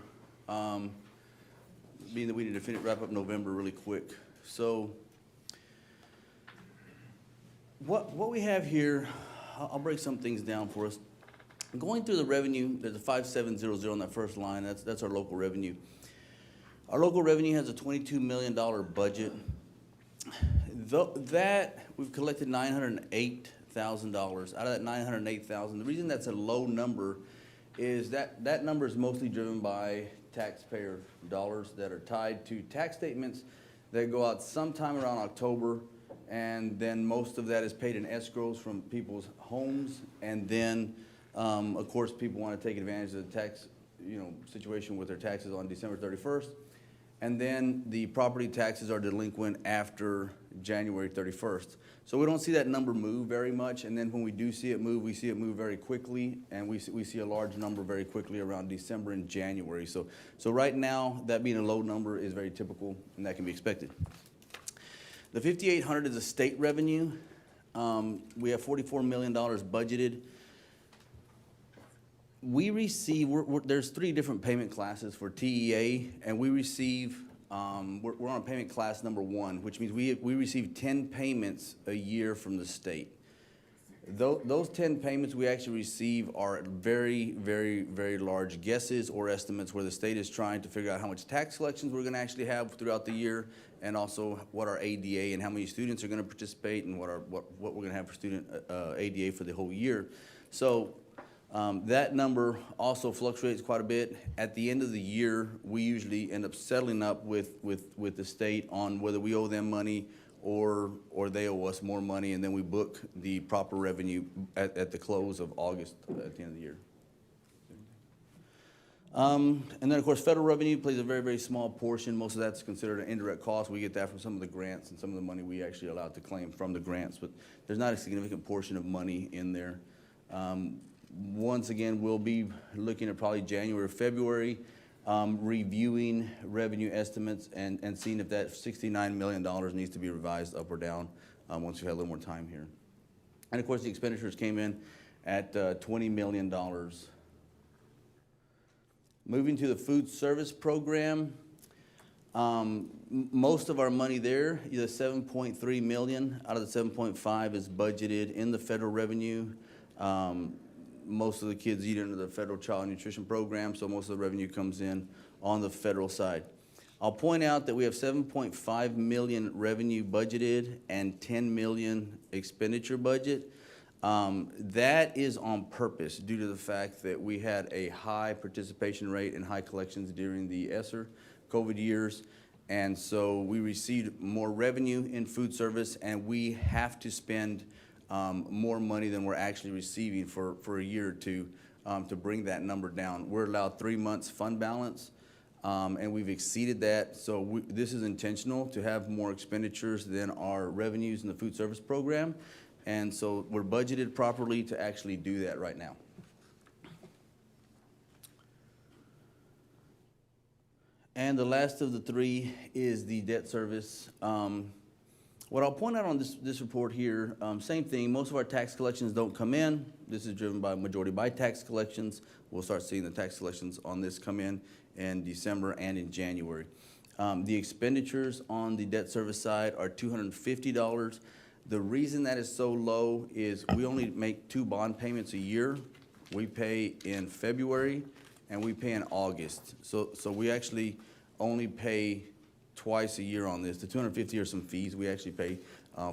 being that we need to wrap up November really quick. So what we have here, I'll break some things down for us. Going through the revenue, there's a 5700 on that first line. That's our local revenue. Our local revenue has a $22 million budget. That we've collected $908,000. Out of that $908,000, the reason that's a low number is that number is mostly driven by taxpayer dollars that are tied to tax statements that go out sometime around October, and then most of that is paid in escrows from people's homes, and then of course people want to take advantage of the tax situation with their taxes on December 31st. And then the property taxes are delinquent after January 31st. So we don't see that number move very much, and then when we do see it move, we see it move very quickly, and we see a large number very quickly around December and January. So right now, that being a low number is very typical, and that can be expected. The 5,800 is a state revenue. We have $44 million budgeted. We receive, there's 3 different payment classes for TEA, and we receive, we're on payment class number 1, which means we receive 10 payments a year from the state. Those 10 payments we actually receive are very, very, very large guesses or estimates where the state is trying to figure out how much tax collections we're going to actually have throughout the year, and also what our ADA and how many students are going to participate, and what we're going to have for student ADA for the whole year. So that number also fluctuates quite a bit. At the end of the year, we usually end up settling up with the state on whether we owe them money or they owe us more money, and then we book the proper revenue at the close of August, at the end of the year. And then, of course, federal revenue plays a very, very small portion. Most of that's considered an indirect cost. We get that from some of the grants and some of the money we actually allowed to claim from the grants, but there's not a significant portion of money in there. Once again, we'll be looking at probably January or February, reviewing revenue estimates and seeing if that $69 million needs to be revised up or down once we have a little more time here. And of course, the expenditures came in at $20 million. Moving to the food service program, most of our money there, either 7.3 million out of the 7.5 is budgeted in the federal revenue. Most of the kids eat under the federal child nutrition program, so most of the revenue comes in on the federal side. I'll point out that we have 7.5 million revenue budgeted and 10 million expenditure budget. That is on purpose due to the fact that we had a high participation rate and high collections during the ESSER COVID years. And so we received more revenue in food service, and we have to spend more money than we're actually receiving for a year or two to bring that number down. We're allowed 3 months fund balance, and we've exceeded that. So this is intentional to have more expenditures than our revenues in the food service program. And so we're budgeted properly to actually do that right now. And the last of the three is the debt service. What I'll point out on this report here, same thing, most of our tax collections don't come in. This is driven by majority by tax collections. We'll start seeing the tax collections on this come in December and in January. The expenditures on the debt service side are $250. The reason that is so low is we only make 2 bond payments a year. We pay in February and we pay in August. So we actually only pay twice a year on this. The $250 are some fees we actually pay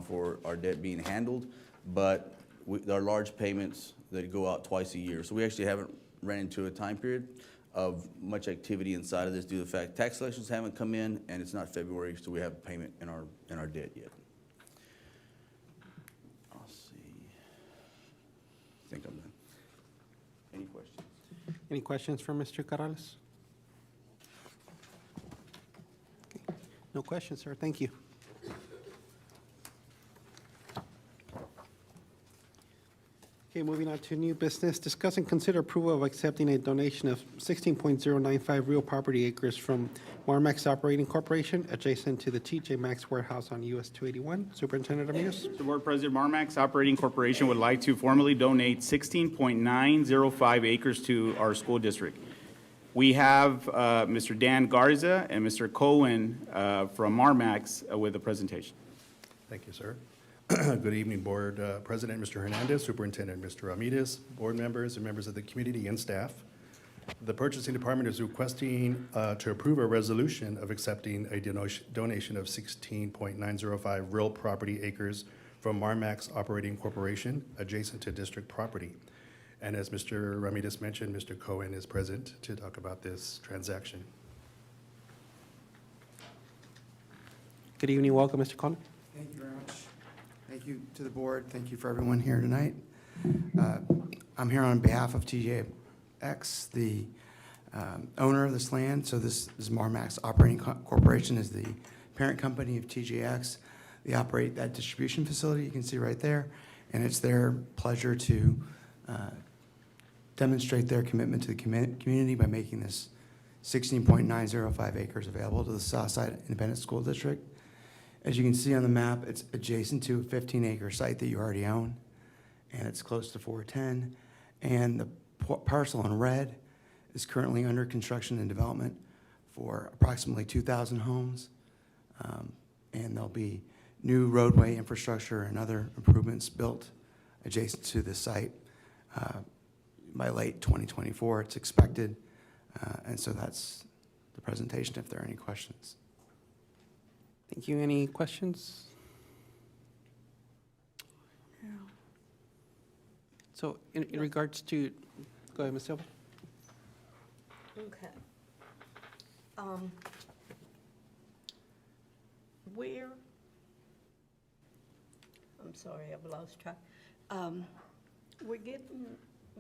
for our debt being handled, but there are large payments that go out twice a year. So we actually haven't ran into a time period of much activity inside of this due to the fact tax collections haven't come in and it's not February, so we have a payment in our debt yet. I think I'm done. Any questions? Any questions for Mr. Corrales? Okay. No questions, sir. Thank you. Okay, moving on to new business. Discuss and consider approval of accepting a donation of 16.095 real property acres from Marmax Operating Corporation adjacent to the TJMAXX Warehouse on US 281. Superintendent Ramirez. The Board President, Marmax Operating Corporation would like to formally donate 16.905 acres to our school district. We have Mr. Dan Garza and Mr. Cohen from Marmax with a presentation. Thank you, sir. Good evening, Board President, Mr. Hernandez, Superintendent, Mr. Ramirez, board members and members of the community and staff. The Purchasing Department is requesting to approve a resolution of accepting a donation of 16.905 real property acres from Marmax Operating Corporation adjacent to district property. And as Mr. Ramirez mentioned, Mr. Cohen is present to talk about this transaction. Good evening. Welcome, Mr. Cohen. Thank you very much. Thank you to the board. Thank you for everyone here tonight. I'm here on behalf of TJMAXX, the owner of this land. So this is Marmax Operating Corporation is the parent company of TJMAXX. They operate that distribution facility you can see right there, and it's their pleasure to demonstrate their commitment to the community by making this 16.905 acres available to the Southside Independent School District. As you can see on the map, it's adjacent to a 15-acre site that you already own, and it's close to 410. And the parcel in red is currently under construction and development for approximately 2,000 homes. And there'll be new roadway infrastructure and other improvements built adjacent to the site by late 2024, it's expected. And so that's the presentation, if there are any questions. Thank you. Any questions? So in regards to, go ahead, Ms. Silva. Okay. Where sorry, I've lost track.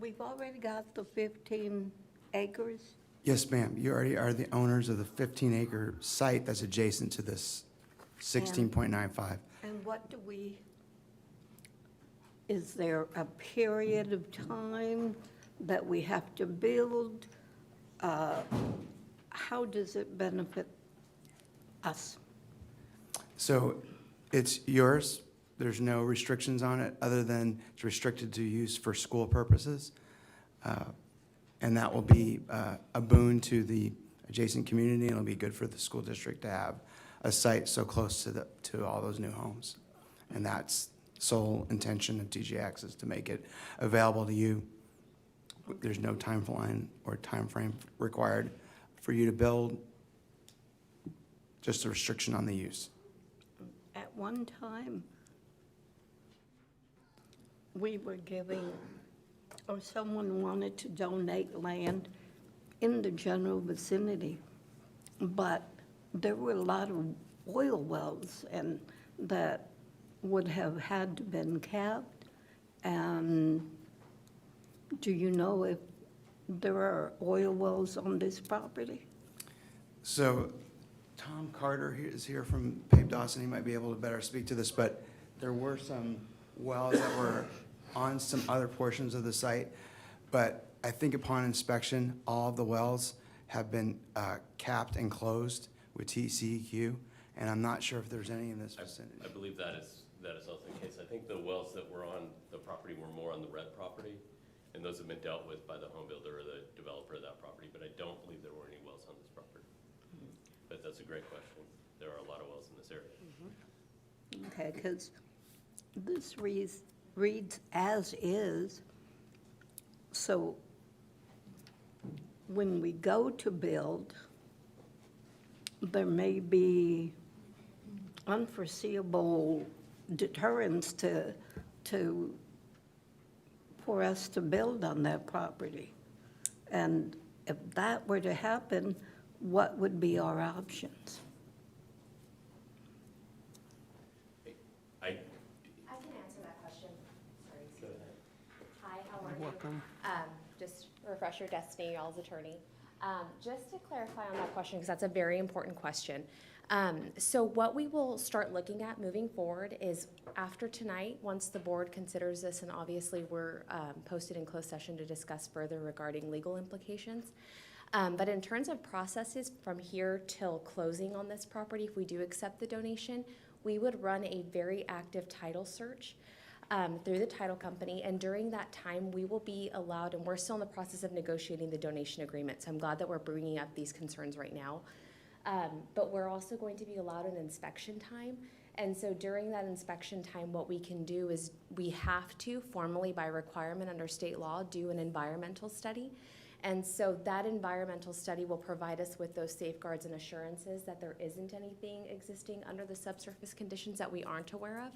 We've already got the 15 acres? Yes, ma'am. You already are the owners of the 15-acre site that's adjacent to this 16.95. And what do is there a period of time that we have to build? How does it benefit us? So it's yours. There's no restrictions on it other than it's restricted to use for school purposes. And that will be a boon to the adjacent community, and it'll be good for the school district to have a site so close to all those new homes. And that's sole intention of TJMAXX is to make it available to you. There's no timeline or time frame required for you to build, just a restriction on the use. At one time, we were giving, or someone wanted to donate land in the general vicinity, but there were a lot of oil wells and that would have had to been capped. And do you know if there are oil wells on this property? So Tom Carter is here from Pape Dawson. He might be able to better speak to this, but there were some wells that were on some other portions of the site. But I think upon inspection, all of the wells have been capped and closed with TCEQ, and I'm not sure if there's any in this vicinity. I believe that is also the case. I think the wells that were on the property were more on the red property, and those have been dealt with by the home builder or the developer of that property, but I don't believe there were any wells on this property. But that's a great question. There are a lot of wells in this area. Okay, because this reads as is, so when we go to build, there may be unforeseeable deterrents for us to build on that property. And if that were to happen, what would be our options? I can answer that question. Sorry. Go ahead. Hi, how are you? Welcome. Just refresh your destiny, y'all's attorney. Just to clarify on that question, because that's a very important question. So what we will start looking at moving forward is after tonight, once the board considers this, and obviously we're posted in closed session to discuss further regarding legal implications. But in terms of processes from here till closing on this property, if we do accept the donation, we would run a very active title search through the title company, and during that time, we will be allowed, and we're still in the process of negotiating the donation agreement, so I'm glad that we're bringing up these concerns right now. But we're also going to be allowed an inspection time, and so during that inspection time, what we can do is we have to, formally by requirement under state law, do an environmental study. And so that environmental study will provide us with those safeguards and assurances that there isn't anything existing under the subsurface conditions that we aren't aware of.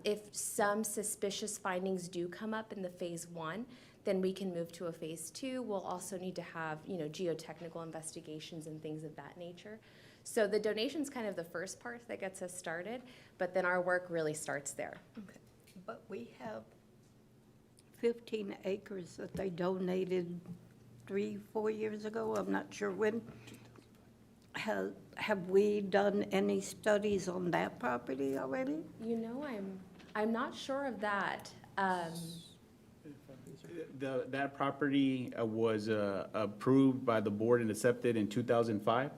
If some suspicious findings do come up in the phase 1, then we can move to a phase 2. We'll also need to have, geotechnical investigations and things of that nature. So the donation's kind of the first part that gets us started, but then our work really starts there. Okay. But we have 15 acres that they donated 3-4 years ago, I'm not sure when. Have we done any studies on that property already? I'm not sure of that. That property was approved by the board and accepted in 2005.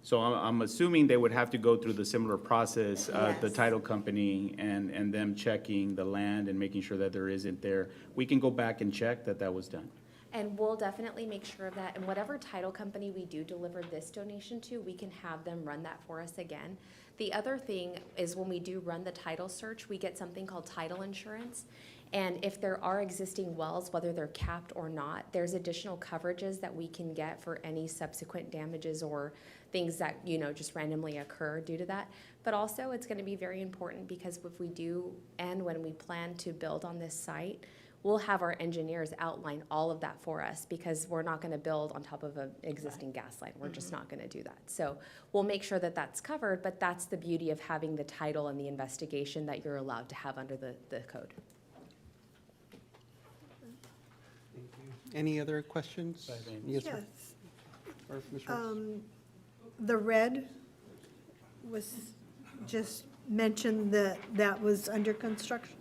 So I'm assuming they would have to go through the similar process of the Yes. title company and them checking the land and making sure that there isn't there. We can go back and check that was done. And we'll definitely make sure of that. And whatever title company we do deliver this donation to, we can have them run that for us again. The other thing is when we do run the title search, we get something called title insurance. And if there are existing wells, whether they're capped or not, there's additional coverages that we can get for any subsequent damages or things that, just randomly occur due to that. But also it's going to be very important because if we do and when we plan to build on this site, we'll have our engineers outline all of that for us, because we're not going to build on top of an existing gas line. We're just not going to do that. So we'll make sure that that's covered, but that's the beauty of having the title and the investigation that you're allowed to have under the code. Any other questions? Yes, sir. Yes. Or Ms. Rhodes? The red was just mentioned that that was under construction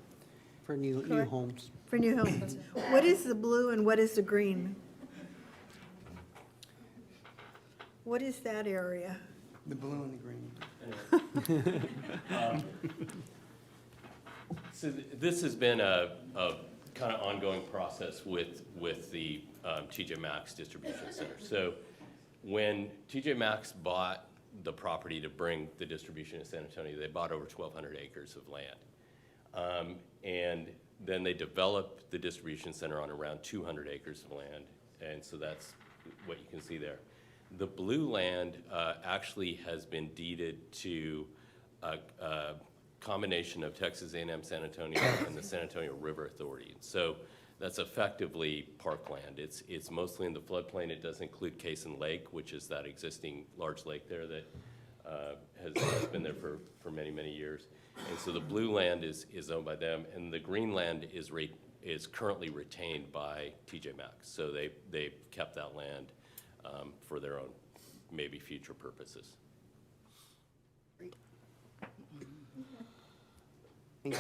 For new correct. homes. for new homes. What is the blue and what is the green? What is that area? The blue and the green. So this has been a kind of ongoing process with the TJMAXX Distribution Center. So when TJMAXX bought the property to bring the distribution to San Antonio, they bought over 1,200 acres of land. And then they developed the distribution center on around 200 acres of land. And so that's what you can see there. The blue land actually has been deeded to a combination of Texas A&M San Antonio and the San Antonio River Authority. So that's effectively parkland. It's mostly in the floodplain. It does include Cason Lake, which is that existing large lake there that has been there for many, many years. And so the blue land is owned by them, and the green land is currently retained by TJMAXX. So they've kept that land for their own maybe future purposes. Thank you.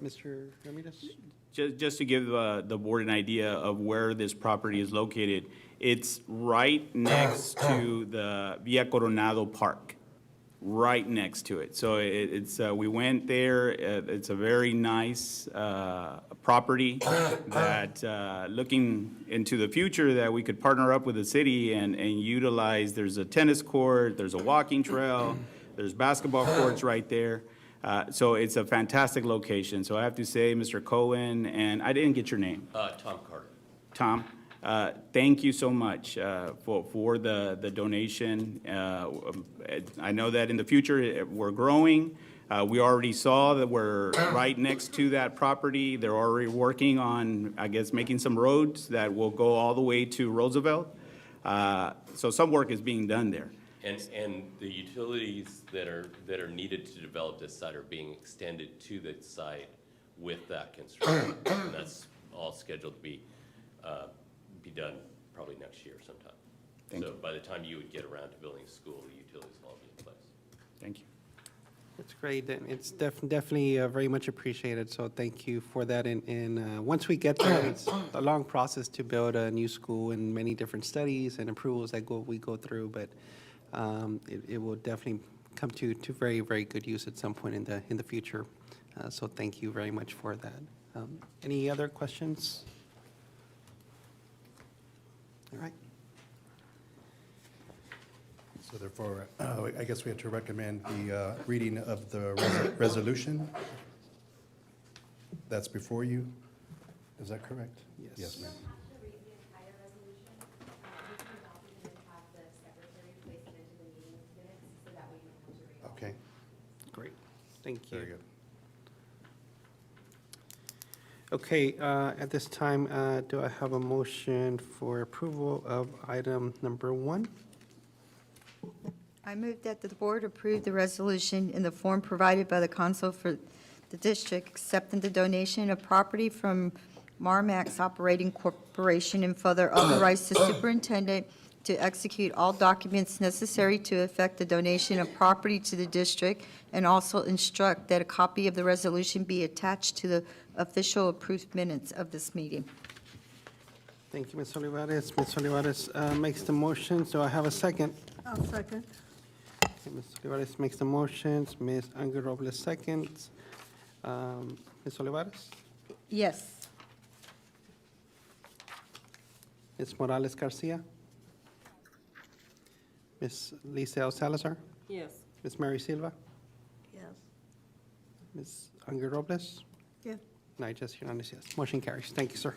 Mr. Ramirez? Just to give the board an idea of where this property is located, it's right next to the Villa Coronado Park, right next to it. So we went there. It's a very nice property that, looking into the future, that we could partner up with the city and utilize. There's a tennis court, there's a walking trail, there's basketball courts right there. So it's a fantastic location. So I have to say, Mr. Cohen, and I didn't get your name. Tom Carter. Tom, thank you so much for the donation. I know that in the future, we're growing. We already saw that we're right next to that property. They're already working on, I guess, making some roads that will go all the way to Roosevelt. So some work is being done there. And the utilities that are needed to develop this site are being extended to the site with that construction. And that's all scheduled to be done probably next year sometime. So by the time you would get around to building a school, the utilities will all be in place. Thank you. That's great, and it's definitely very much appreciated, so thank you for that. And once we get there, it's a long process to build a new school and many different studies and approvals that we go through, but it will definitely come to very, very good use at some point in the future. So thank you very much for that. Any other questions? All right. So therefore, I guess we have to recommend the reading of the resolution that's before you. Is that correct? Yes. Yes, ma'am. Okay. Great, thank you. Very good. Okay, at this time, do I have a motion for approval of item number 1? I move that the board approve the resolution in the form provided by the council for the district accepting the donation of property from Marmax Operating Corporation and further authorize the superintendent to execute all documents necessary to effect the donation of property to the district, and also instruct that a copy of the resolution be attached to the official approved minutes of this meeting. Thank you, Ms. Olivares. Ms. Olivares makes the motion, so I have a second. I'll second. Okay, Ms. Olivares makes the motions, Ms. Anger Robles seconds. Ms. Olivares? Yes. Ms. Morales Garcia? Ms. Lisel Salazar? Yes. Ms. Mary Silva? Yes. Ms. Anger Robles? Yeah. And I just unanimous yes. Motion carries. Thank you, sir.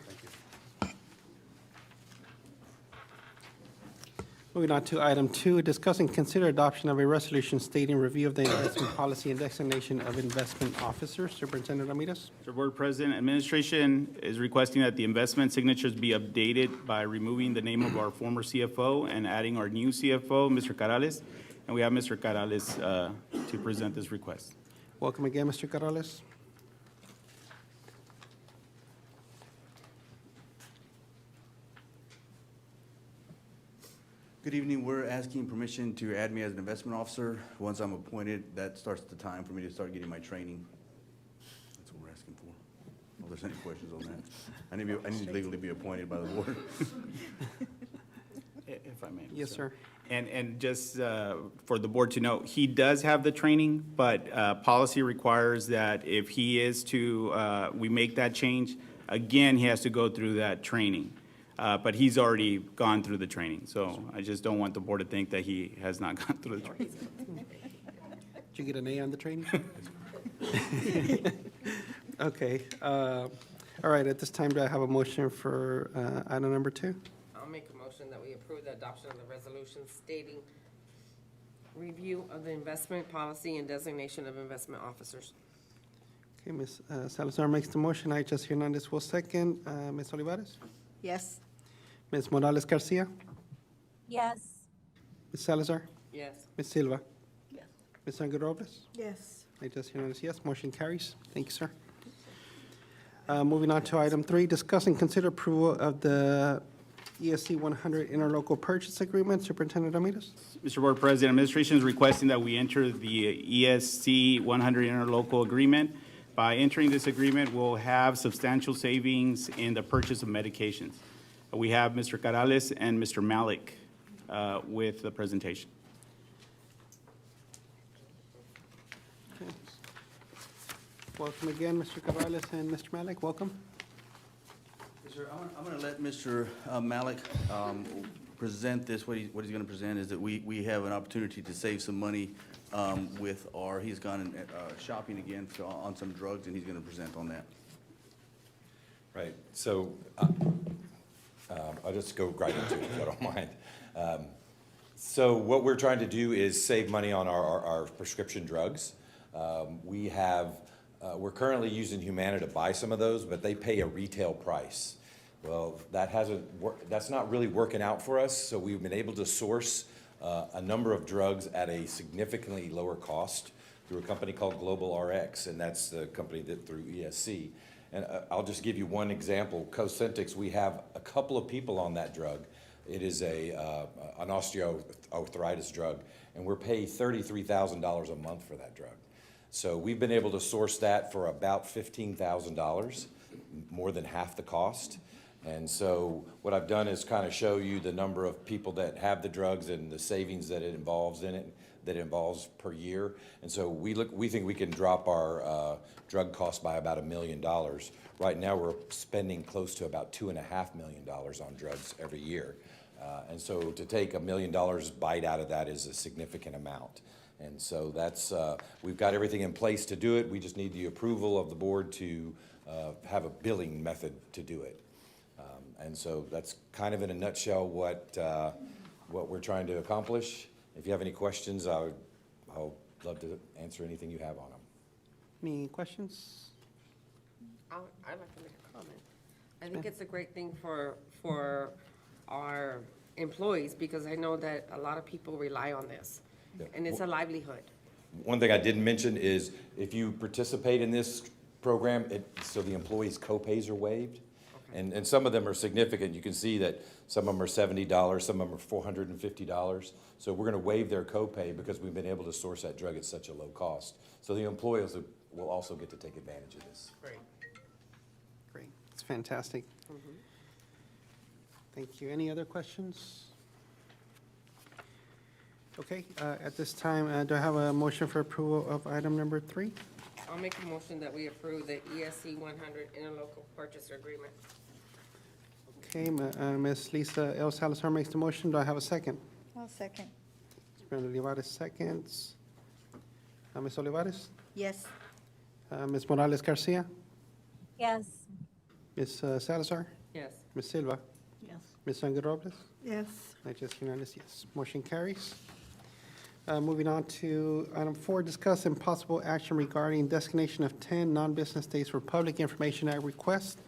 Moving on to item 2, discuss and consider adoption of a resolution stating review of the investment policy and designation of investment officers. Superintendent Ramirez. Mr. Board President, administration is requesting that the investment signatures be updated by removing the name of our former CFO and adding our new CFO, Mr. Carales. And we have Mr. Carales to present this request. Welcome again, Mr. Carrales. Good evening. We're asking permission to add me as an investment officer. Once I'm appointed, that starts the time for me to start getting my training. That's what we're asking for. If there's any questions on that. I need to legally be appointed by the board. If I may. Yes, sir. And just for the board to know, he does have the training, but policy requires that if he is to, we make that change, again, he has to go through that training. But he's already gone through the training, so I just don't want the board to think that he has not gone through the training. Did you get an A on the training? Okay. All right, at this time, do I have a motion for item number 2? I'll make a motion that we approve the adoption of the resolution stating review of the investment policy and designation of investment officers. Okay, Ms. Salazar makes the motion. I just Hernandez will second. Ms. Olivares? Yes. Ms. Morales Garcia? Yes. Ms. Salazar? Yes. Ms. Silva? Yes. Ms. Aguirre Robles? Yes. I just Hernandez, yes. Motion carries. Thank you, sir. Moving on to item 3, discuss and consider approval of the ESC100 Interlocal Purchase Agreement. Superintendent Ramirez? Mr. Board President, administration is requesting that we enter the ESC100 Interlocal Agreement. By entering this agreement, we'll have substantial savings in the purchase of medications. We have Mr. Carales and Mr. Malik with the presentation. Okay. Welcome again, Mr. Cabrales and Mr. Malik. Welcome. Yes, sir. I'm going to let Mr. Malik present this. What he's going to present is that we have an opportunity to save some money with our, he's gone shopping again on some drugs, and he's going to present on that. Right, so I'll just go right into it, if I don't mind. So what we're trying to do is save money on our prescription drugs. We're currently using Humana to buy some of those, but they pay a retail price. Well, that's not really working out for us, so we've been able to source a number of drugs at a significantly lower cost through a company called Global RX, and that's the company that through ESC. And I'll just give you one example. Cosentyx, we have a couple of people on that drug. It is an osteoarthritis drug, and we're paying $33,000 a month for that drug. So we've been able to source that for about $15,000, more than half the cost. And so what I've done is kind of show you the number of people that have the drugs and the savings that it involves in it, that it involves per year. And so we think we can drop our drug costs by about $1 million. Right now we're spending close to about $2.5 million on drugs every year. And so to take $1 million bite out of that is a significant amount. And so that's, we've got everything in place to do it. We just need the approval of the board to have a billing method to do it. And so that's kind of in a nutshell what we're trying to accomplish. If you have any questions, I'll love to answer anything you have on them. Any questions? I'd like to make a comment. I think it's a great thing for our employees, because I know that a lot of people rely on this, and it's a livelihood. One thing I didn't mention is if you participate in this program, so the employees' co-pays are waived. And some of them are significant. You can see that some of them are $70, some of them are $450. So we're going to waive their copay because we've been able to source that drug at such a low cost. So the employees will also get to take advantage of this. Great. Great. It's fantastic. Thank you. Any other questions? Okay, at this time, do I have a motion for approval of item number 3? I'll make a motion that we approve the ESC 100 Interlocal Purchase Agreement. Okay, Ms. Lisa L. Salazar makes the motion. Do I have a second? I'll second. Ms. Brenda Olivares seconds. Ms. Olivares? Yes. Ms. Morales Garcia? Yes. Ms. Salazar? Yes. Ms. Silva? Yes. Ms. Sangre Robles? Yes. Natchez Hernandez, yes. Motion carries. Moving on to item 4, discuss and possible action regarding designation of 10 non-business days for Public Information Act requests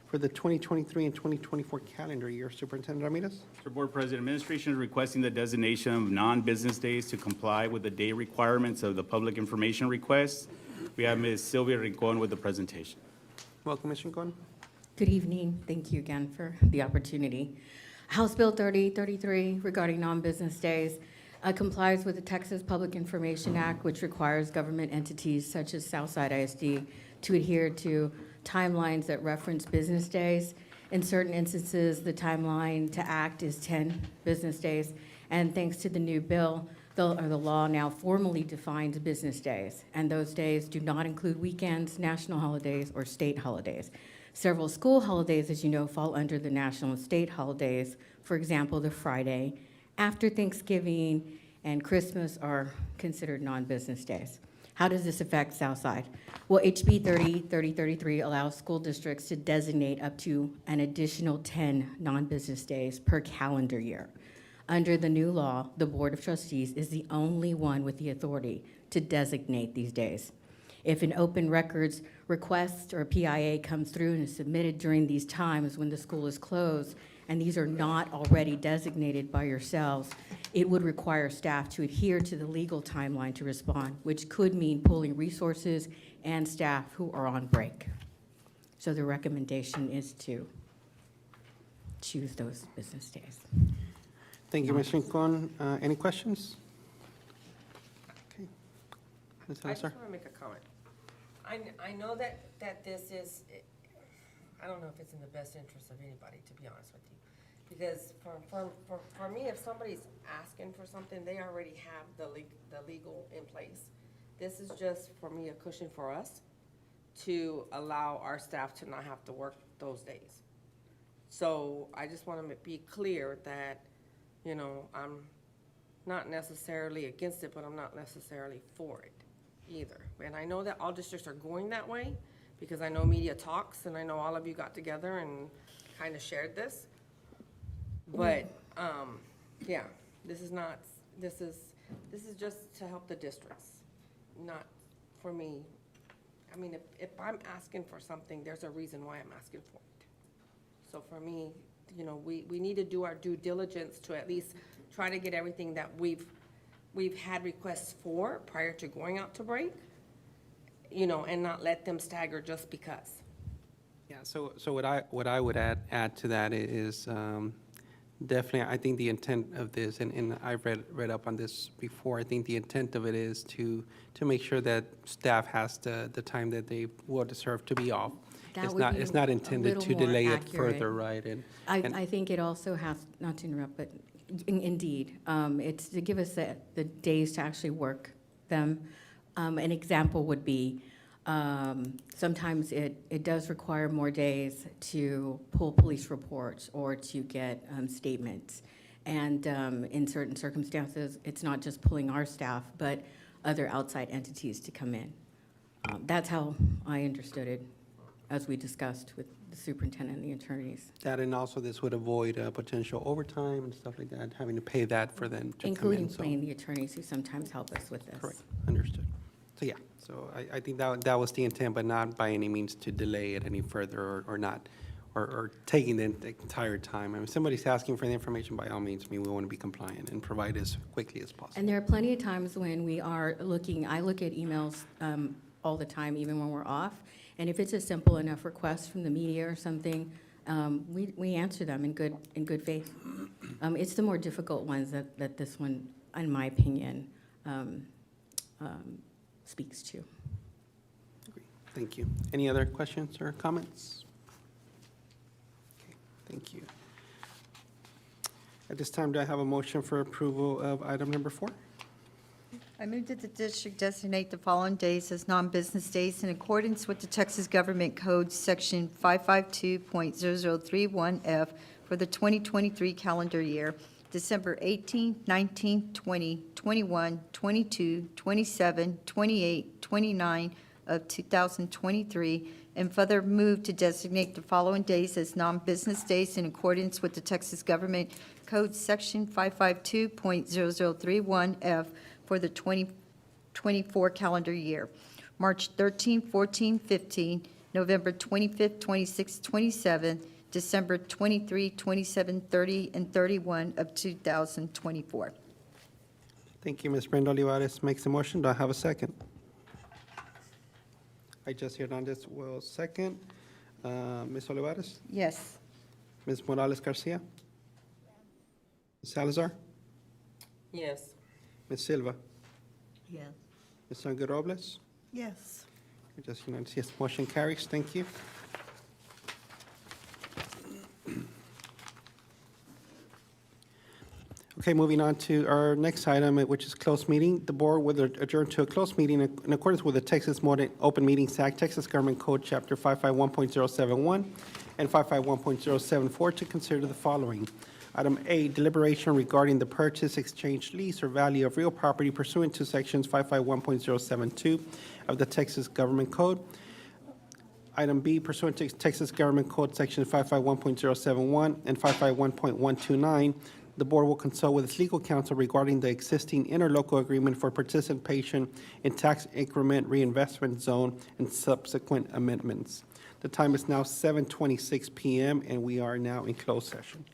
for the 2023 and 2024 calendar year. Superintendent Ramirez? Mr. Board President, administration is requesting the designation of non-business days to comply with the day requirements of the public information request. We have Ms. Sylvia Rincon with the presentation. Welcome, Ms. Rincon. Good evening. Thank you again for the opportunity. House Bill 3033 regarding non-business days complies with the Texas Public Information Act, which requires government entities such as Southside ISD to adhere to timelines that reference business days. In certain instances, the timeline to act is 10 business days. And thanks to the new bill, the law now formally defines business days. And those days do not include weekends, national holidays, or state holidays. Several school holidays, as you know, fall under the national and state holidays. For example, the Friday after Thanksgiving and Christmas are considered non-business days. How does this affect Southside? Well, HB 3033 allows school districts to designate up to an additional 10 non-business days per calendar year. Under the new law, the Board of Trustees is the only one with the authority to designate these days. If an open records request or a PIA comes through and is submitted during these times when the school is closed, and these are not already designated by yourselves, it would require staff to adhere to the legal timeline to respond, which could mean pulling resources and staff who are on break. So the recommendation is to choose those business days. Thank you, Ms. Rincon. Any questions? Okay. Ms. I just Salazar? want to make a comment. I know that this is, I don't know if it's in the best interest of anybody, to be honest with you. Because for me, if somebody's asking for something, they already have the legal in place. This is just, for me, a cushion for us to allow our staff to not have to work those days. So I just want to be clear that, you know, I'm not necessarily against it, but I'm not necessarily for it either. And I know that all districts are going that way because I know media talks and I know all of you got together and kind of shared this. But, yeah, this is just to help the districts, not for me. I mean, if I'm asking for something, there's a reason why I'm asking for it. So for me, you know, we need to do our due diligence to at least try to get everything that we've had requests for prior to going out to break, you know, and not let them stagger just because. Yeah, so what I would add to that is definitely, I think the intent of this, and I've read up on this before, I think the intent of it is to make sure that staff has the time that they will deserve to be off. That It's would not, be it's not a intended little to more delay it accurate. further, right? I think it also has, not to interrupt, but indeed, it's to give us the days to actually work them. An example would be, sometimes it does require more days to pull police reports or to get statements. And in certain circumstances, it's not just pulling our staff, but other outside entities to come in. That's how I understood it, as we discussed with the superintendent and the attorneys. That, and also this would avoid potential overtime and stuff like that, having to pay that for them to come in. Including So- paying the attorneys who sometimes help us with this. Correct, understood. So, yeah, so I think that was the intent, but not by any means to delay it any further or not, or taking the entire time. I mean, if somebody's asking for the information, by all means, we want to be compliant and provide as quickly as possible. And there are plenty of times when we are looking, I look at emails all the time, even when we're off. And if it's a simple enough request from the media or something, we answer them in good faith. It's the more difficult ones that this one, in my opinion, speaks to. Thank you. Any other questions or comments? Okay, thank you. At this time, do I have a motion for approval of item number 4? I move that the district designate the following days as non-business days in accordance with the Texas Government Code, Section 552.0031F for the 2023 calendar year: December 18, 19, 20, 21, 22, 27, 28, 29, of 2023, and further move to designate the following days as non-business days in accordance with the Texas Government Code Section 552.0031F for the 2024 calendar year. March 13, 14, 15, November 25th, 26th, 27th, December 23, 27, 30, and 31 of 2024. Thank you, Ms. Brenda Olivares makes a motion. Do I have a second? Jesse Hernandez will second. Ms. Olivares? Yes. Ms. Morales Garcia? Ms. Salazar? Yes. Ms. Silva? Yes. Ms. Sangre Robles? Yes. Jesse Hernandez, yes, motion carries. Thank you. Okay, moving on to our next item, which is closed meeting. The board will adjourn to a closed meeting in accordance with the Texas Open Meetings Act, Texas Government Code, Chapter 551.071 and 551.074 to consider the following. Item A, deliberation regarding the purchase, exchange, lease, or value of real property pursuant to Sections 551.072 of the Texas Government Code. Item B, pursuant to Texas Government Code Section 551.071 and 551.129, the board will consult with its legal counsel regarding the existing interlocal agreement for participation in tax increment reinvestment zone and subsequent amendments. The time is now 7:26 p.m., and we are now in closed session.